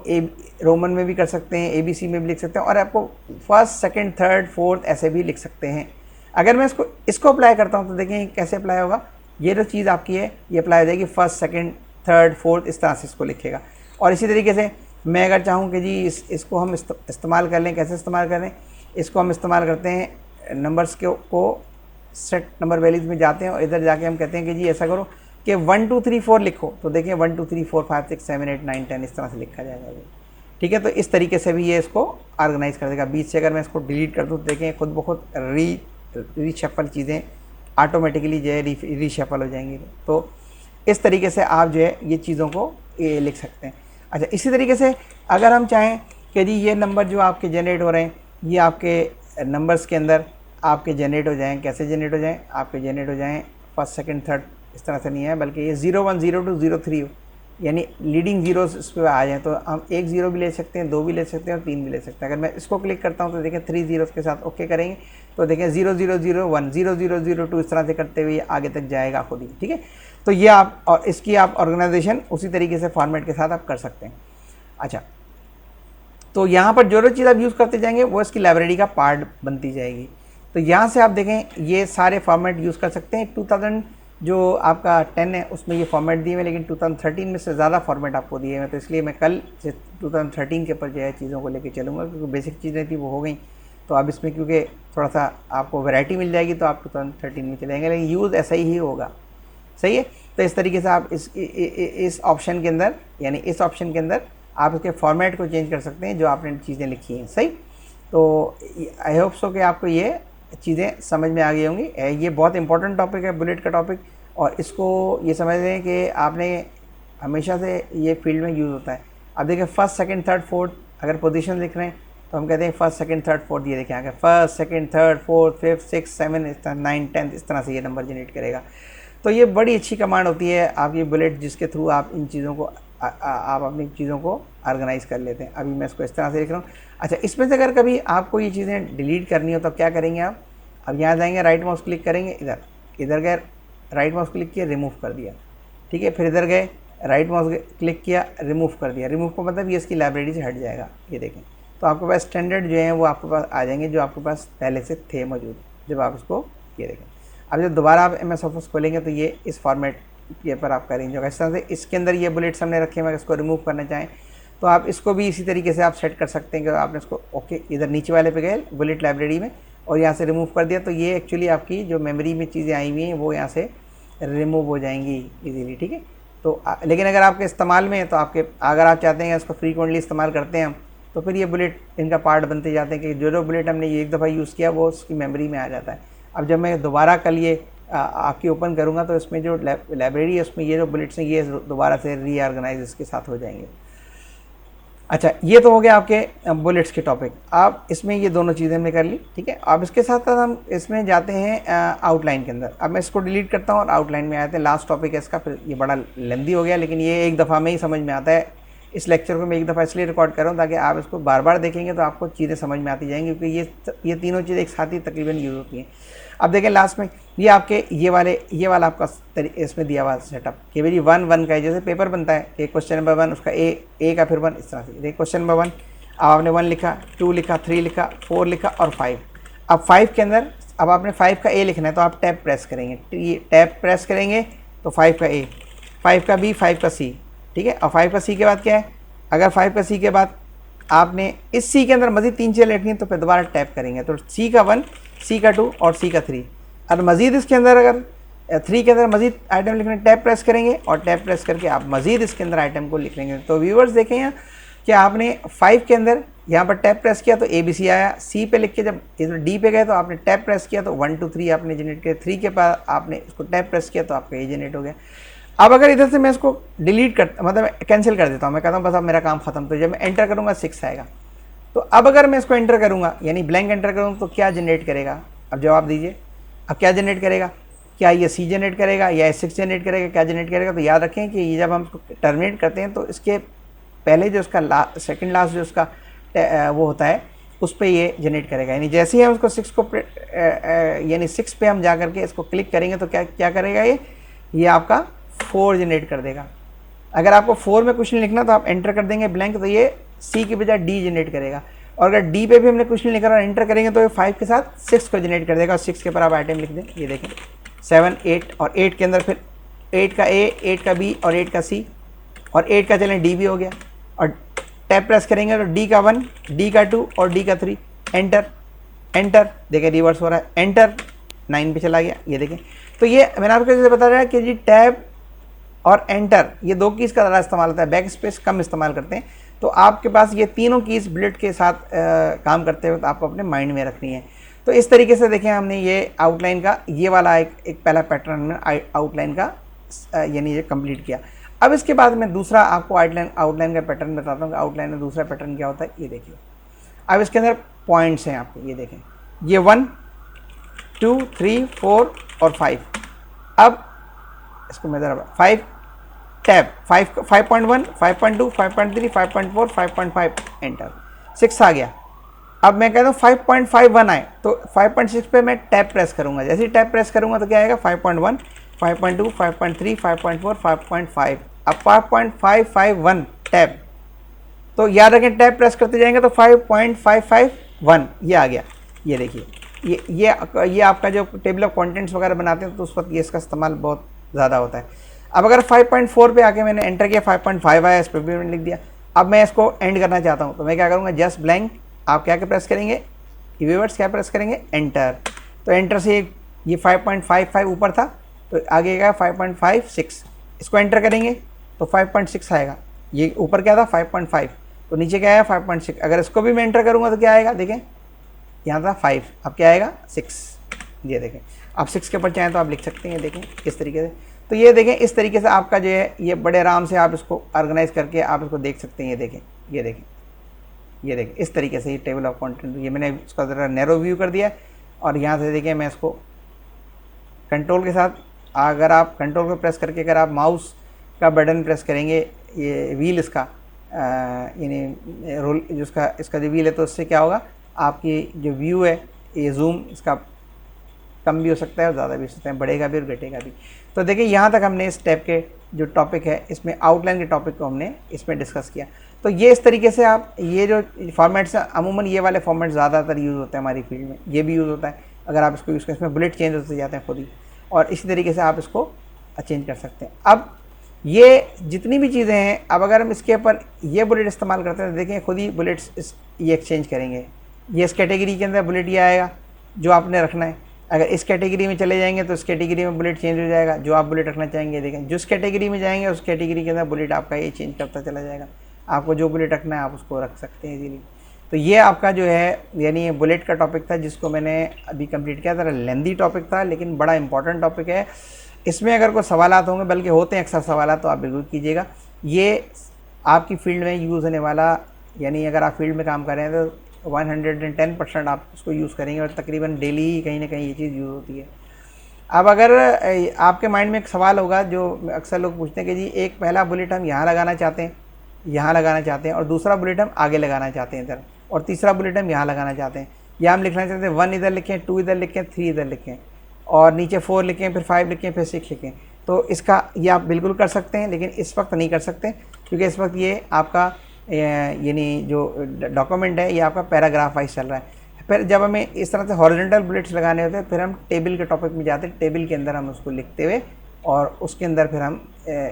रोमन में भी कर सकते हैं, ABC में भी लिख सकते हैं, और आपको फर्स्ट सेकंड थर्ड फोर्थ ऐसे भी लिख सकते हैं। अगर मैं इसको अप्लाई करता हूँ तो देखें कैसे अप्लाई होगा। ये जो चीज़ आपकी है ये अप्लाई हो जाएगी, फर्स्ट सेकंड थर्ड फोर्थ इस तरह से इसको लिखेगा। और इसी तरीके से मैं अगर चाहूँ कि जी इसको हम इस्तेमाल कर लें, कैसे इस्तेमाल करें? इसको हम इस्तेमाल करते हैं नंबर्स को सेट नंबर वैल्यूज़ में जाते हैं और इधर जाके हम कहते हैं कि जी ऐसा करो कि 1 2 3 4 लिखो। तो देखें 1 2 3 4 5 6 7 8 9 10 इस तरह से लिखा जाएगा। ठीक है, तो इस तरीके से भी ये इसको ऑर्गेनाइज कर देगा। बीच से अगर मैं इसको डिलीट कर दूँ तो देखें खुद ब खुद रीशफल चीज़ें ऑटोमेटिकली जो है रीशफल हो जाएंगी। तो इस तरीके से आप जो है ये चीज़ों को ये लिख सकते हैं। अच्छा, इसी तरीके से अगर हम चाहें कि जी ये नंबर जो आपके जनरेट हो रहे हैं, ये आपके नंबर्स के अंदर आपके जनरेट हो जाएं, कैसे जनरेट हो जाएं? आपके जनरेट हो जाएं फर्स्ट सेकंड थर्ड इस तरह से नहीं है, बल्कि ये 0 1 0 2 0 3 हो, यानी लीडिंग जीरोस इस पर आ जाएँ। तो हम 1 0 भी ले सकते हैं, 2 भी ले सकते हैं और 3 भी ले सकते हैं। अगर मैं इसको क्लिक करता हूँ तो देखें 3 ज़ीरोज़ के साथ ओके करेंगे तो देखें 0 0 0 1 0 0 0 2 इस तरह से करते हुए आगे तक जाएगा खुद ही। ठीक है, तो ये आप और इसकी आप ऑर्गेनाइजेशन उसी तरीके से फॉर्मेट के साथ आप कर सकते हैं। अच्छा, तो यहाँ पर जो चीज़ आप यूज़ करते जाएंगे वो इसकी लाइब्रेरी का पार्ट बनती जाएगी। तो यहाँ से आप देखें ये सारे फॉर्मेट यूज़ कर सकते हैं। 2000 जो आपका 10 है उसमें ये फॉर्मेट दिए हुए, लेकिन 2013 में से ज़्यादा फॉर्मेट आपको दिए हुए, तो इसलिए मैं कल से 2013 के ऊपर जो है चीज़ों को लेके चलूँगा, क्योंकि बेसिक चीज़ें थी वो हो गई। तो अब इसमें क्योंकि थोड़ा सा आपको वैरायटी मिल जाएगी तो आप 2013 में चलेंगे, लेकिन यूज़ ऐसा ही होगा। सही है, तो इस तरीके से आप इस ऑप्शन के अंदर, यानी इस ऑप्शन के अंदर आप इसके फॉर्मेट को चेंज कर सकते हैं जो आपने चीज़ें लिखी हैं। सही, तो आई होप सो कि आपको ये चीज़ें समझ में आ गई होंगी। ये बहुत इंपॉर्टेंट टॉपिक है, बुलेट का टॉपिक, और इसको ये समझ लें कि आपने हमेशा से ये फील्ड में यूज़ होता है। अब देखिए फर्स्ट सेकंड थर्ड फोर्थ अगर पोजीशन लिख रहे हैं तो हम कहते हैं फर्स्ट सेकंड थर्ड फोर्थ। ये देखें आगे first second third fourth fifth six seven इस तरह 9 10 इस तरह से ये नंबर जनरेट करेगा। तो ये बड़ी अच्छी कमांड होती है आपकी बुलेट, जिसके थ्रू आप इन चीज़ों को आप अपनी चीज़ों को ऑर्गेनाइज कर लेते हैं। अभी मैं इसको इस तरह से लिख रहा हूँ। अच्छा, इसमें से अगर कभी आपको ये चीज़ें डिलीट करनी हो तो क्या करेंगे अब यहाँ जाएंगे, राइट माउस क्लिक करेंगे, इधर गए, राइट माउस क्लिक किया, रिमूव कर दिया, ठीक है। फिर इधर गए, राइट माउस क्लिक किया, रिमूव कर दिया। रिमूव का मतलब ये इसकी लाइब्रेरी से हट जाएगा, ये देखें। तो आपके पास स्टैंडर्ड जो है वो आपके पास आ जाएंगे, जो आपके पास पहले से थे मौजूद, जब आप इसको ये देखें। अब जब दोबारा आप MS ऑफिस खोलेंगे तो ये इस फॉर्मेट के पर आपका अरेंज होगा। इस तरह से इसके अंदर ये बुलेट्स हमने रखे हैं, इसको रिमूव करना चाहें तो आप इसको भी इसी तरीके से आप सेट कर सकते हैं कि आपने इसको ओके इधर नीचे वाले पे गए बुलेट लाइब्रेरी में और यहाँ से रिमूव कर दिया, तो ये एक्चुअली आपकी जो मेमोरी में चीज़ें आई हुई हैं वो यहाँ से रिमूव हो जाएंगी इजीली, ठीक है। तो लेकिन अगर आपके इस्तेमाल में है तो आपके, अगर आप चाहते हैं इसको फ्रीक्वेंटली इस्तेमाल करते हैं हम, तो फिर ये बुलेट इनका पार्ट बनते जाते हैं कि जो बुलेट हमने ये एक दफ़ा यूज़ किया वो उसकी मेमोरी में आ जाता है। अब जब मैं दोबारा कल ये आपकी ओपन करूँगा तो इसमें जो लाइब्रेरी है उसमें ये जो बुलेट्स हैं ये दोबारा से रीऑर्गेनाइज इसके साथ हो जाएंगे। अच्छा, ये तो हो गया आपके बुलेट्स के टॉपिक। आप इसमें ये दोनों चीज़ें हमने कर ली, ठीक है। अब इसके साथ साथ हम इसमें जाते हैं आउटलाइन के अंदर। अब मैं इसको डिलीट करता हूँ और आउटलाइन में आते हैं। लास्ट टॉपिक है इसका, फिर ये बड़ा लेंदी हो गया, लेकिन ये एक दफ़ा में ही समझ में आता है। इस लेक्चर को मैं एक दफ़ा इसलिए रिकॉर्ड कर रहा हूँ ताकि आप इसको बार बार देखेंगे तो आपको चीज़ें समझ में आती जाएंगी, क्योंकि ये तीनों चीज़ें एक साथ ही तकरीबन यूज़ होती हैं। अब देखें लास्ट में ये आपके ये वाला आपका इसमें दिया हुआ सेटअप कि भाई 1 का है, जैसे पेपर बनता है कि क्वेश्चन नंबर 1 उसका ए का फिर 1, इस तरह से। देखिए क्वेश्चन नंबर 1, अब आपने 1 लिखा, 2 लिखा, 3 लिखा, 4 लिखा और 5। अब 5 के अंदर अब आपने 5 का ए लिखना है तो आप टैब प्रेस करेंगे, ये टैब प्रेस करेंगे तो 5 का ए, 5 का बी, 5 का सी, ठीक है। और 5 का सी के बाद क्या है, अगर 5 का सी के बाद आपने इस सी के अंदर मज़ीद 3 चीज़ें लिखनी है तो फिर दोबारा टैप करेंगे तो सी का 1, सी का 2 और सी का 3। और मज़ीद इसके अंदर अगर 3 के अंदर मज़ीद आइटम लिखने, टैप प्रेस करेंगे और टैप प्रेस करके आप मज़ीद इसके अंदर आइटम को लिख लेंगे। तो व्यूवर्स देखें यहाँ कि आपने 5 के अंदर यहाँ पर टैप प्रेस किया तो ABC आया, सी पे लिख के जब डी पे गए तो आपने टैप प्रेस किया तो 1 2 3 आपने जनरेट किया, 3 के बाद आपने इसको टैप प्रेस किया तो आपका ये जनरेट हो गया। अब अगर इधर से मैं इसको डिलीट कर मतलब कैंसिल कर देता हूँ, मैं कहता हूँ बस अब मेरा काम खत्म, तो जब मैं एंटर करूँगा 6 आएगा। तो अब अगर मैं इसको एंटर करूँगा यानी ब्लैंक एंटर करूँगा तो क्या जनरेट करेगा, अब जवाब दीजिए। अब क्या जनरेट करेगा, क्या ये सी जनरेट करेगा या S6 जनरेट करेगा, क्या जनरेट करेगा। तो याद रखें कि ये जब हम इसको टर्मिनेट करते हैं तो इसके पहले जो उसका सेकेंड लास्ट जो उसका वो होता है उस पर ये जनरेट करेगा। यानी जैसे ही हम उसको 6 को यानी 6 पे हम जा करके इसको क्लिक करेंगे तो क्या करेगा, ये आपका 4 जनरेट कर देगा। अगर आपको 4 में कुछ नहीं लिखना तो आप एंटर कर देंगे ब्लैंक, तो ये सी की बजाय डी जनरेट करेगा। और अगर डी पे भी हमने कुछ नहीं लिखा और एंटर करेंगे तो ये 5 के साथ 6 को जनरेट कर देगा और 6 के ऊपर आप आइटम लिख दें। ये देखें 7 8 और 8 के अंदर फिर 8 का ए, 8 का बी और 8 का सी और 8 का चलें डी भी हो गया। और टैप प्रेस करेंगे तो डी का 1, डी का 2 और डी का 3, एंटर एंटर, देखें रिवर्स हो रहा है, एंटर 9 पे चला गया। ये देखें, तो ये मैंने आपको जैसे बता रहा है कि जी टैब और एंटर ये 2 कीज़ का ज़्यादा इस्तेमाल होता है, बैक स्पेस कम इस्तेमाल करते हैं। तो आपके पास ये तीनों कीज़ बुलेट के साथ काम करते वक्त आपको अपने माइंड में रखनी है। तो इस तरीके से देखें हमने ये आउटलाइन का ये वाला एक पहला पैटर्न में आउटलाइन का यानी ये कंप्लीट किया। अब इसके बाद मैं दूसरा आपको आउटलाइन का पैटर्न बताता हूँ कि आउटलाइन में दूसरा पैटर्न क्या होता है। ये देखिए, अब इसके अंदर पॉइंट्स हैं आपको, ये देखें ये 1 2 3 4 और 5। अब इसको मैं ज़रा 5 टैब 5.1 5.2 5.3 5.4 5.5 एंटर, 6 आ गया। अब मैं कहता हूँ 5.51 आए तो 5.6 पे मैं टैब प्रेस करूँगा, जैसे ही टैब प्रेस करूँगा तो क्या आएगा 5.1 5.2 5.3 5.4 5.5। अब 5.551 टैब, तो याद रखें टैब प्रेस करते जाएंगे तो 5.551 ये आ गया। ये देखिए ये आपका जो टेबल ऑफ कंटेंट्स वगैरह बनाते हैं तो उस वक्त ये इसका इस्तेमाल बहुत ज़्यादा होता है। अब अगर 5.4 पे आके मैंने एंटर किया 5.5 आया, इस पर भी मैंने लिख दिया। अब मैं इसको एंड करना चाहता हूँ तो मैं क्या करूँगा, जस्ट ब्लैंक आप क्या प्रेस करेंगे, व्यूअर्स क्या प्रेस करेंगे, एंटर। तो एंटर से ये 5.55 ऊपर था तो आगे गया 5.56, इसको एंटर करेंगे तो 5.6 आएगा। ये ऊपर क्या था 5.5 तो नीचे क्या आया 5.6। अगर इसको भी मैं एंटर करूँगा तो क्या आएगा, देखें यहाँ था 5, अब क्या आएगा 6। ये देखें, आप 6 के ऊपर चाहें तो आप लिख सकते हैं, देखें इस तरीके से। तो ये देखें इस तरीके से आपका जो है ये बड़े आराम से आप इसको ऑर्गेनाइज करके आप इसको देख सकते हैं। ये देखें इस तरीके से ये टेबल ऑफ कंटेंट, ये मैंने इसका ज़रा नैरो व्यू कर दिया। और यहाँ से देखें मैं इसको कंट्रोल के साथ, अगर आप कंट्रोल को प्रेस करके अगर आप माउस का बटन प्रेस करेंगे ये व्हील इसका यानी रोल जो इसका जो व्हील है तो उससे क्या होगा, आपकी जो व्यू है ये जूम इसका कम भी हो सकता है और ज़्यादा भी हो सकता है, बढ़ेगा भी और घटेगा भी। तो देखिए यहाँ तक हमने इस टाइप के जो टॉपिक है इसमें आउटलाइन के टॉपिक को हमने इसमें डिस्कस किया। तो ये इस तरीके से आप ये जो फॉर्मेट्स हैं, अमूमन ये वाले फॉर्मेट ज़्यादातर यूज़ होते हैं हमारी फील्ड में, ये भी यूज़ होता है अगर आप इसको यूज़ करें। इसमें बुलेट चेंज होते जाते हैं खुद ही, और इसी तरीके से आप इसको चेंज कर सकते हैं। अब ये जितनी भी चीज़ें हैं, अब अगर हम इसके ऊपर ये बुलेट इस्तेमाल करते हैं तो देखें खुद ही बुलेट्स ये एक्सचेंज करेंगे। ये इस कैटेगरी के अंदर बुलेट ये आएगा जो आपने रखना है, अगर इस कैटेगरी में चले जाएंगे तो इस कैटेगरी में बुलेट चेंज हो जाएगा जो आप बुलेट रखना चाहेंगे। देखें जिस कैटेगरी में जाएंगे उस कैटेगरी के अंदर बुलेट आपका ये चेंज करता चला जाएगा। आपको जो बुलेट रखना है आप उसको रख सकते हैं इजीली। तो ये आपका जो है यानी ये बुलेट का टॉपिक था जिसको मैंने अभी कंप्लीट किया था। लेंदी टॉपिक था लेकिन बड़ा इंपॉर्टेंट टॉपिक है। इसमें अगर कोई सवालात होंगे, बल्कि होते हैं अक्सर सवालात, तो आप बिल्कुल कीजिएगा। ये आपकी फील्ड में यूज़ होने वाला, यानी अगर आप फील्ड में काम कर रहे हैं तो 110% आप उसको यूज़ करेंगे और तकरीबन डेली ही कहीं ना कहीं ये चीज़ यूज़ होती है। अब अगर आपके माइंड में एक सवाल होगा जो अक्सर लोग पूछते हैं कि जी एक पहला बुलेट हम यहाँ लगाना चाहते हैं, यहाँ लगाना चाहते हैं, और दूसरा बुलेट हम आगे लगाना चाहते हैं इधर, और तीसरा बुलेट हम यहाँ लगाना चाहते हैं, या हम लिखना चाहते हैं 1 इधर लिखें, 2 इधर लिखें, 3 इधर लिखें, और नीचे 4 लिखें, फिर 5 लिखें, फिर 6 लिखें। तो इसका ये आप बिल्कुल कर सकते हैं, लेकिन इस वक्त नहीं कर सकते क्योंकि इस वक्त ये आपका यानी जो डॉक्यूमेंट है ये आपका पैराग्राफ वाइज चल रहा है। फिर जब हमें इस तरह से हॉरिजॉन्टल बुलेट्स लगाने होते हैं फिर हम टेबल के टॉपिक में जाते हैं, टेबल के अंदर हम उसको लिखते हुए और उसके अंदर फिर हम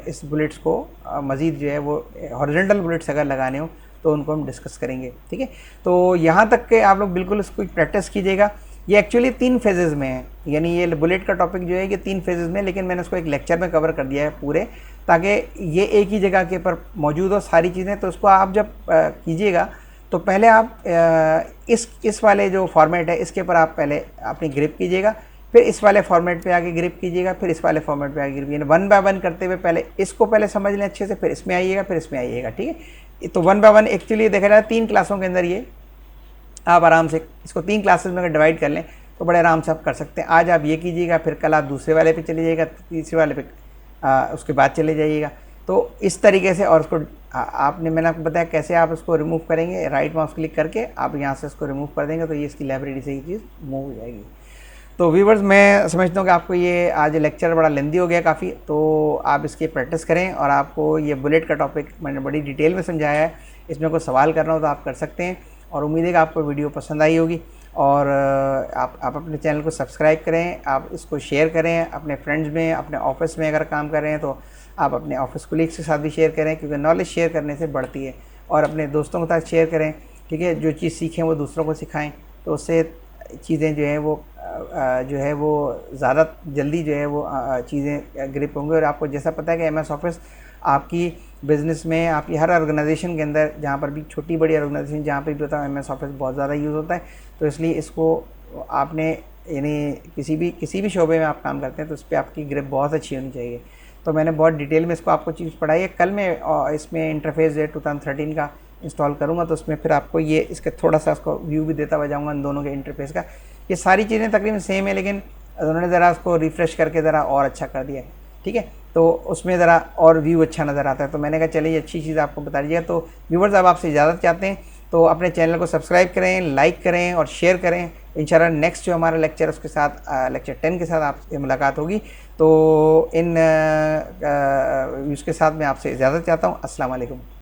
इस बुलेट्स को मज़ीद जो है वो हॉरिजॉन्टल बुलेट्स अगर लगाने हो तो उनको हम डिस्कस करेंगे। ठीक है, तो यहाँ तक के आप लोग बिल्कुल इसको प्रैक्टिस कीजिएगा। ये एक्चुअली 3 फेजेज़ में है, यानी ये बुलेट का टॉपिक जो है ये 3 फेजेज़ में, लेकिन मैंने इसको एक लेक्चर में कवर कर दिया है पूरे, ताकि ये एक ही जगह के ऊपर मौजूद हो सारी चीज़ें। तो उसको आप जब कीजिएगा तो पहले आप इस वाले जो फॉर्मेट है इसके ऊपर आप पहले अपनी ग्रिप कीजिएगा, फिर इस वाले फॉर्मेट पे आके ग्रिप कीजिएगा, फिर इस वाले फॉर्मेट पे आके ग्रिप, यानी 1 बाय 1 करते हुए पहले इसको पहले समझ लें अच्छे से, फिर इसमें आइएगा, फिर इसमें आइएगा। ठीक है, तो 1 बाय 1 एक्चुअली देखा जाए 3 क्लासों के अंदर ये आप आराम से इसको 3 क्लासेस में अगर डिवाइड कर लें तो बड़े आराम से आप कर सकते हैं। आज आप ये कीजिएगा, फिर कल आप दूसरे वाले पे चले जाइएगा, तीसरे वाले पे उसके बाद चले जाइएगा। तो इस तरीके से, और उसको मैंने आपको बताया कैसे आप इसको रिमूव करेंगे। राइट माउस क्लिक करके आप यहाँ से इसको रिमूव कर देंगे तो ये इसकी लाइब्रेरी से ये चीज़ मूव हो जाएगी। तो व्यूवर्स, मैं समझता हूँ कि आपको ये आज लेक्चर बड़ा लेंदी हो गया काफ़ी, तो आप इसकी प्रैक्टिस करें। और आपको ये बुलेट का टॉपिक मैंने बड़ी डिटेल में समझाया है, इसमें कोई सवाल करना हो तो आप कर सकते हैं। और उम्मीद है कि आपको वीडियो पसंद आई होगी, और आप अपने चैनल को सब्सक्राइब करें, आप इसको शेयर करें अपने फ्रेंड्स में, अपने ऑफिस में अगर काम कर रहे हैं तो आप अपने ऑफिस कोलीग्स के साथ भी शेयर करें, क्योंकि नॉलेज शेयर करने से बढ़ती है। और अपने दोस्तों के साथ शेयर करें, ठीक है, जो चीज़ सीखें वो दूसरों को सिखाएं, तो उससे चीज़ें जो है वो ज़्यादा जल्दी जो है वो चीज़ें ग्रिप होंगी। और आपको जैसा पता है कि MS ऑफिस आपकी बिज़नेस में, आपकी हर ऑर्गेनाइजेशन के अंदर, जहाँ पर भी छोटी बड़ी ऑर्गेनाइजेशन जहाँ पर भी होता है MS ऑफिस बहुत ज़्यादा यूज़ होता है। तो इसलिए इसको आपने यानी किसी भी शोबे में आप काम करते हैं तो उस पर आपकी ग्रिप बहुत अच्छी होनी चाहिए। तो मैंने बहुत डिटेल में इसको आपको चीज़ पढ़ाई है। कल मैं इसमें इंटरफेस जो है 2013 का इंस्टॉल करूँगा, तो उसमें फिर आपको ये इसके थोड़ा सा उसको व्यू भी देता हुआ जाऊँगा इन दोनों के इंटरफेस का। ये सारी चीज़ें तकरीबन सेम है, लेकिन उन्होंने ज़रा उसको रिफ़्रेश करके ज़रा और अच्छा कर दिया है। ठीक है, तो उसमें ज़रा और व्यू अच्छा नज़र आता है। तो मैंने कहा चलिए अच्छी चीज़ आपको बता दीजिएगा। तो व्यूवर्स, अब आपसे इजाज़त चाहते हैं, तो अपने चैनल को सब्सक्राइब करें, लाइक करें और शेयर करें। इंशाल्लाह नेक्स्ट जो हमारा लेक्चर उसके साथ लेक्चर 10 के साथ आपसे मुलाकात होगी। तो इन व्यूज़ के साथ मैं आपसे इजाज़त चाहता हूँ। अस्सलाम वालेकुम।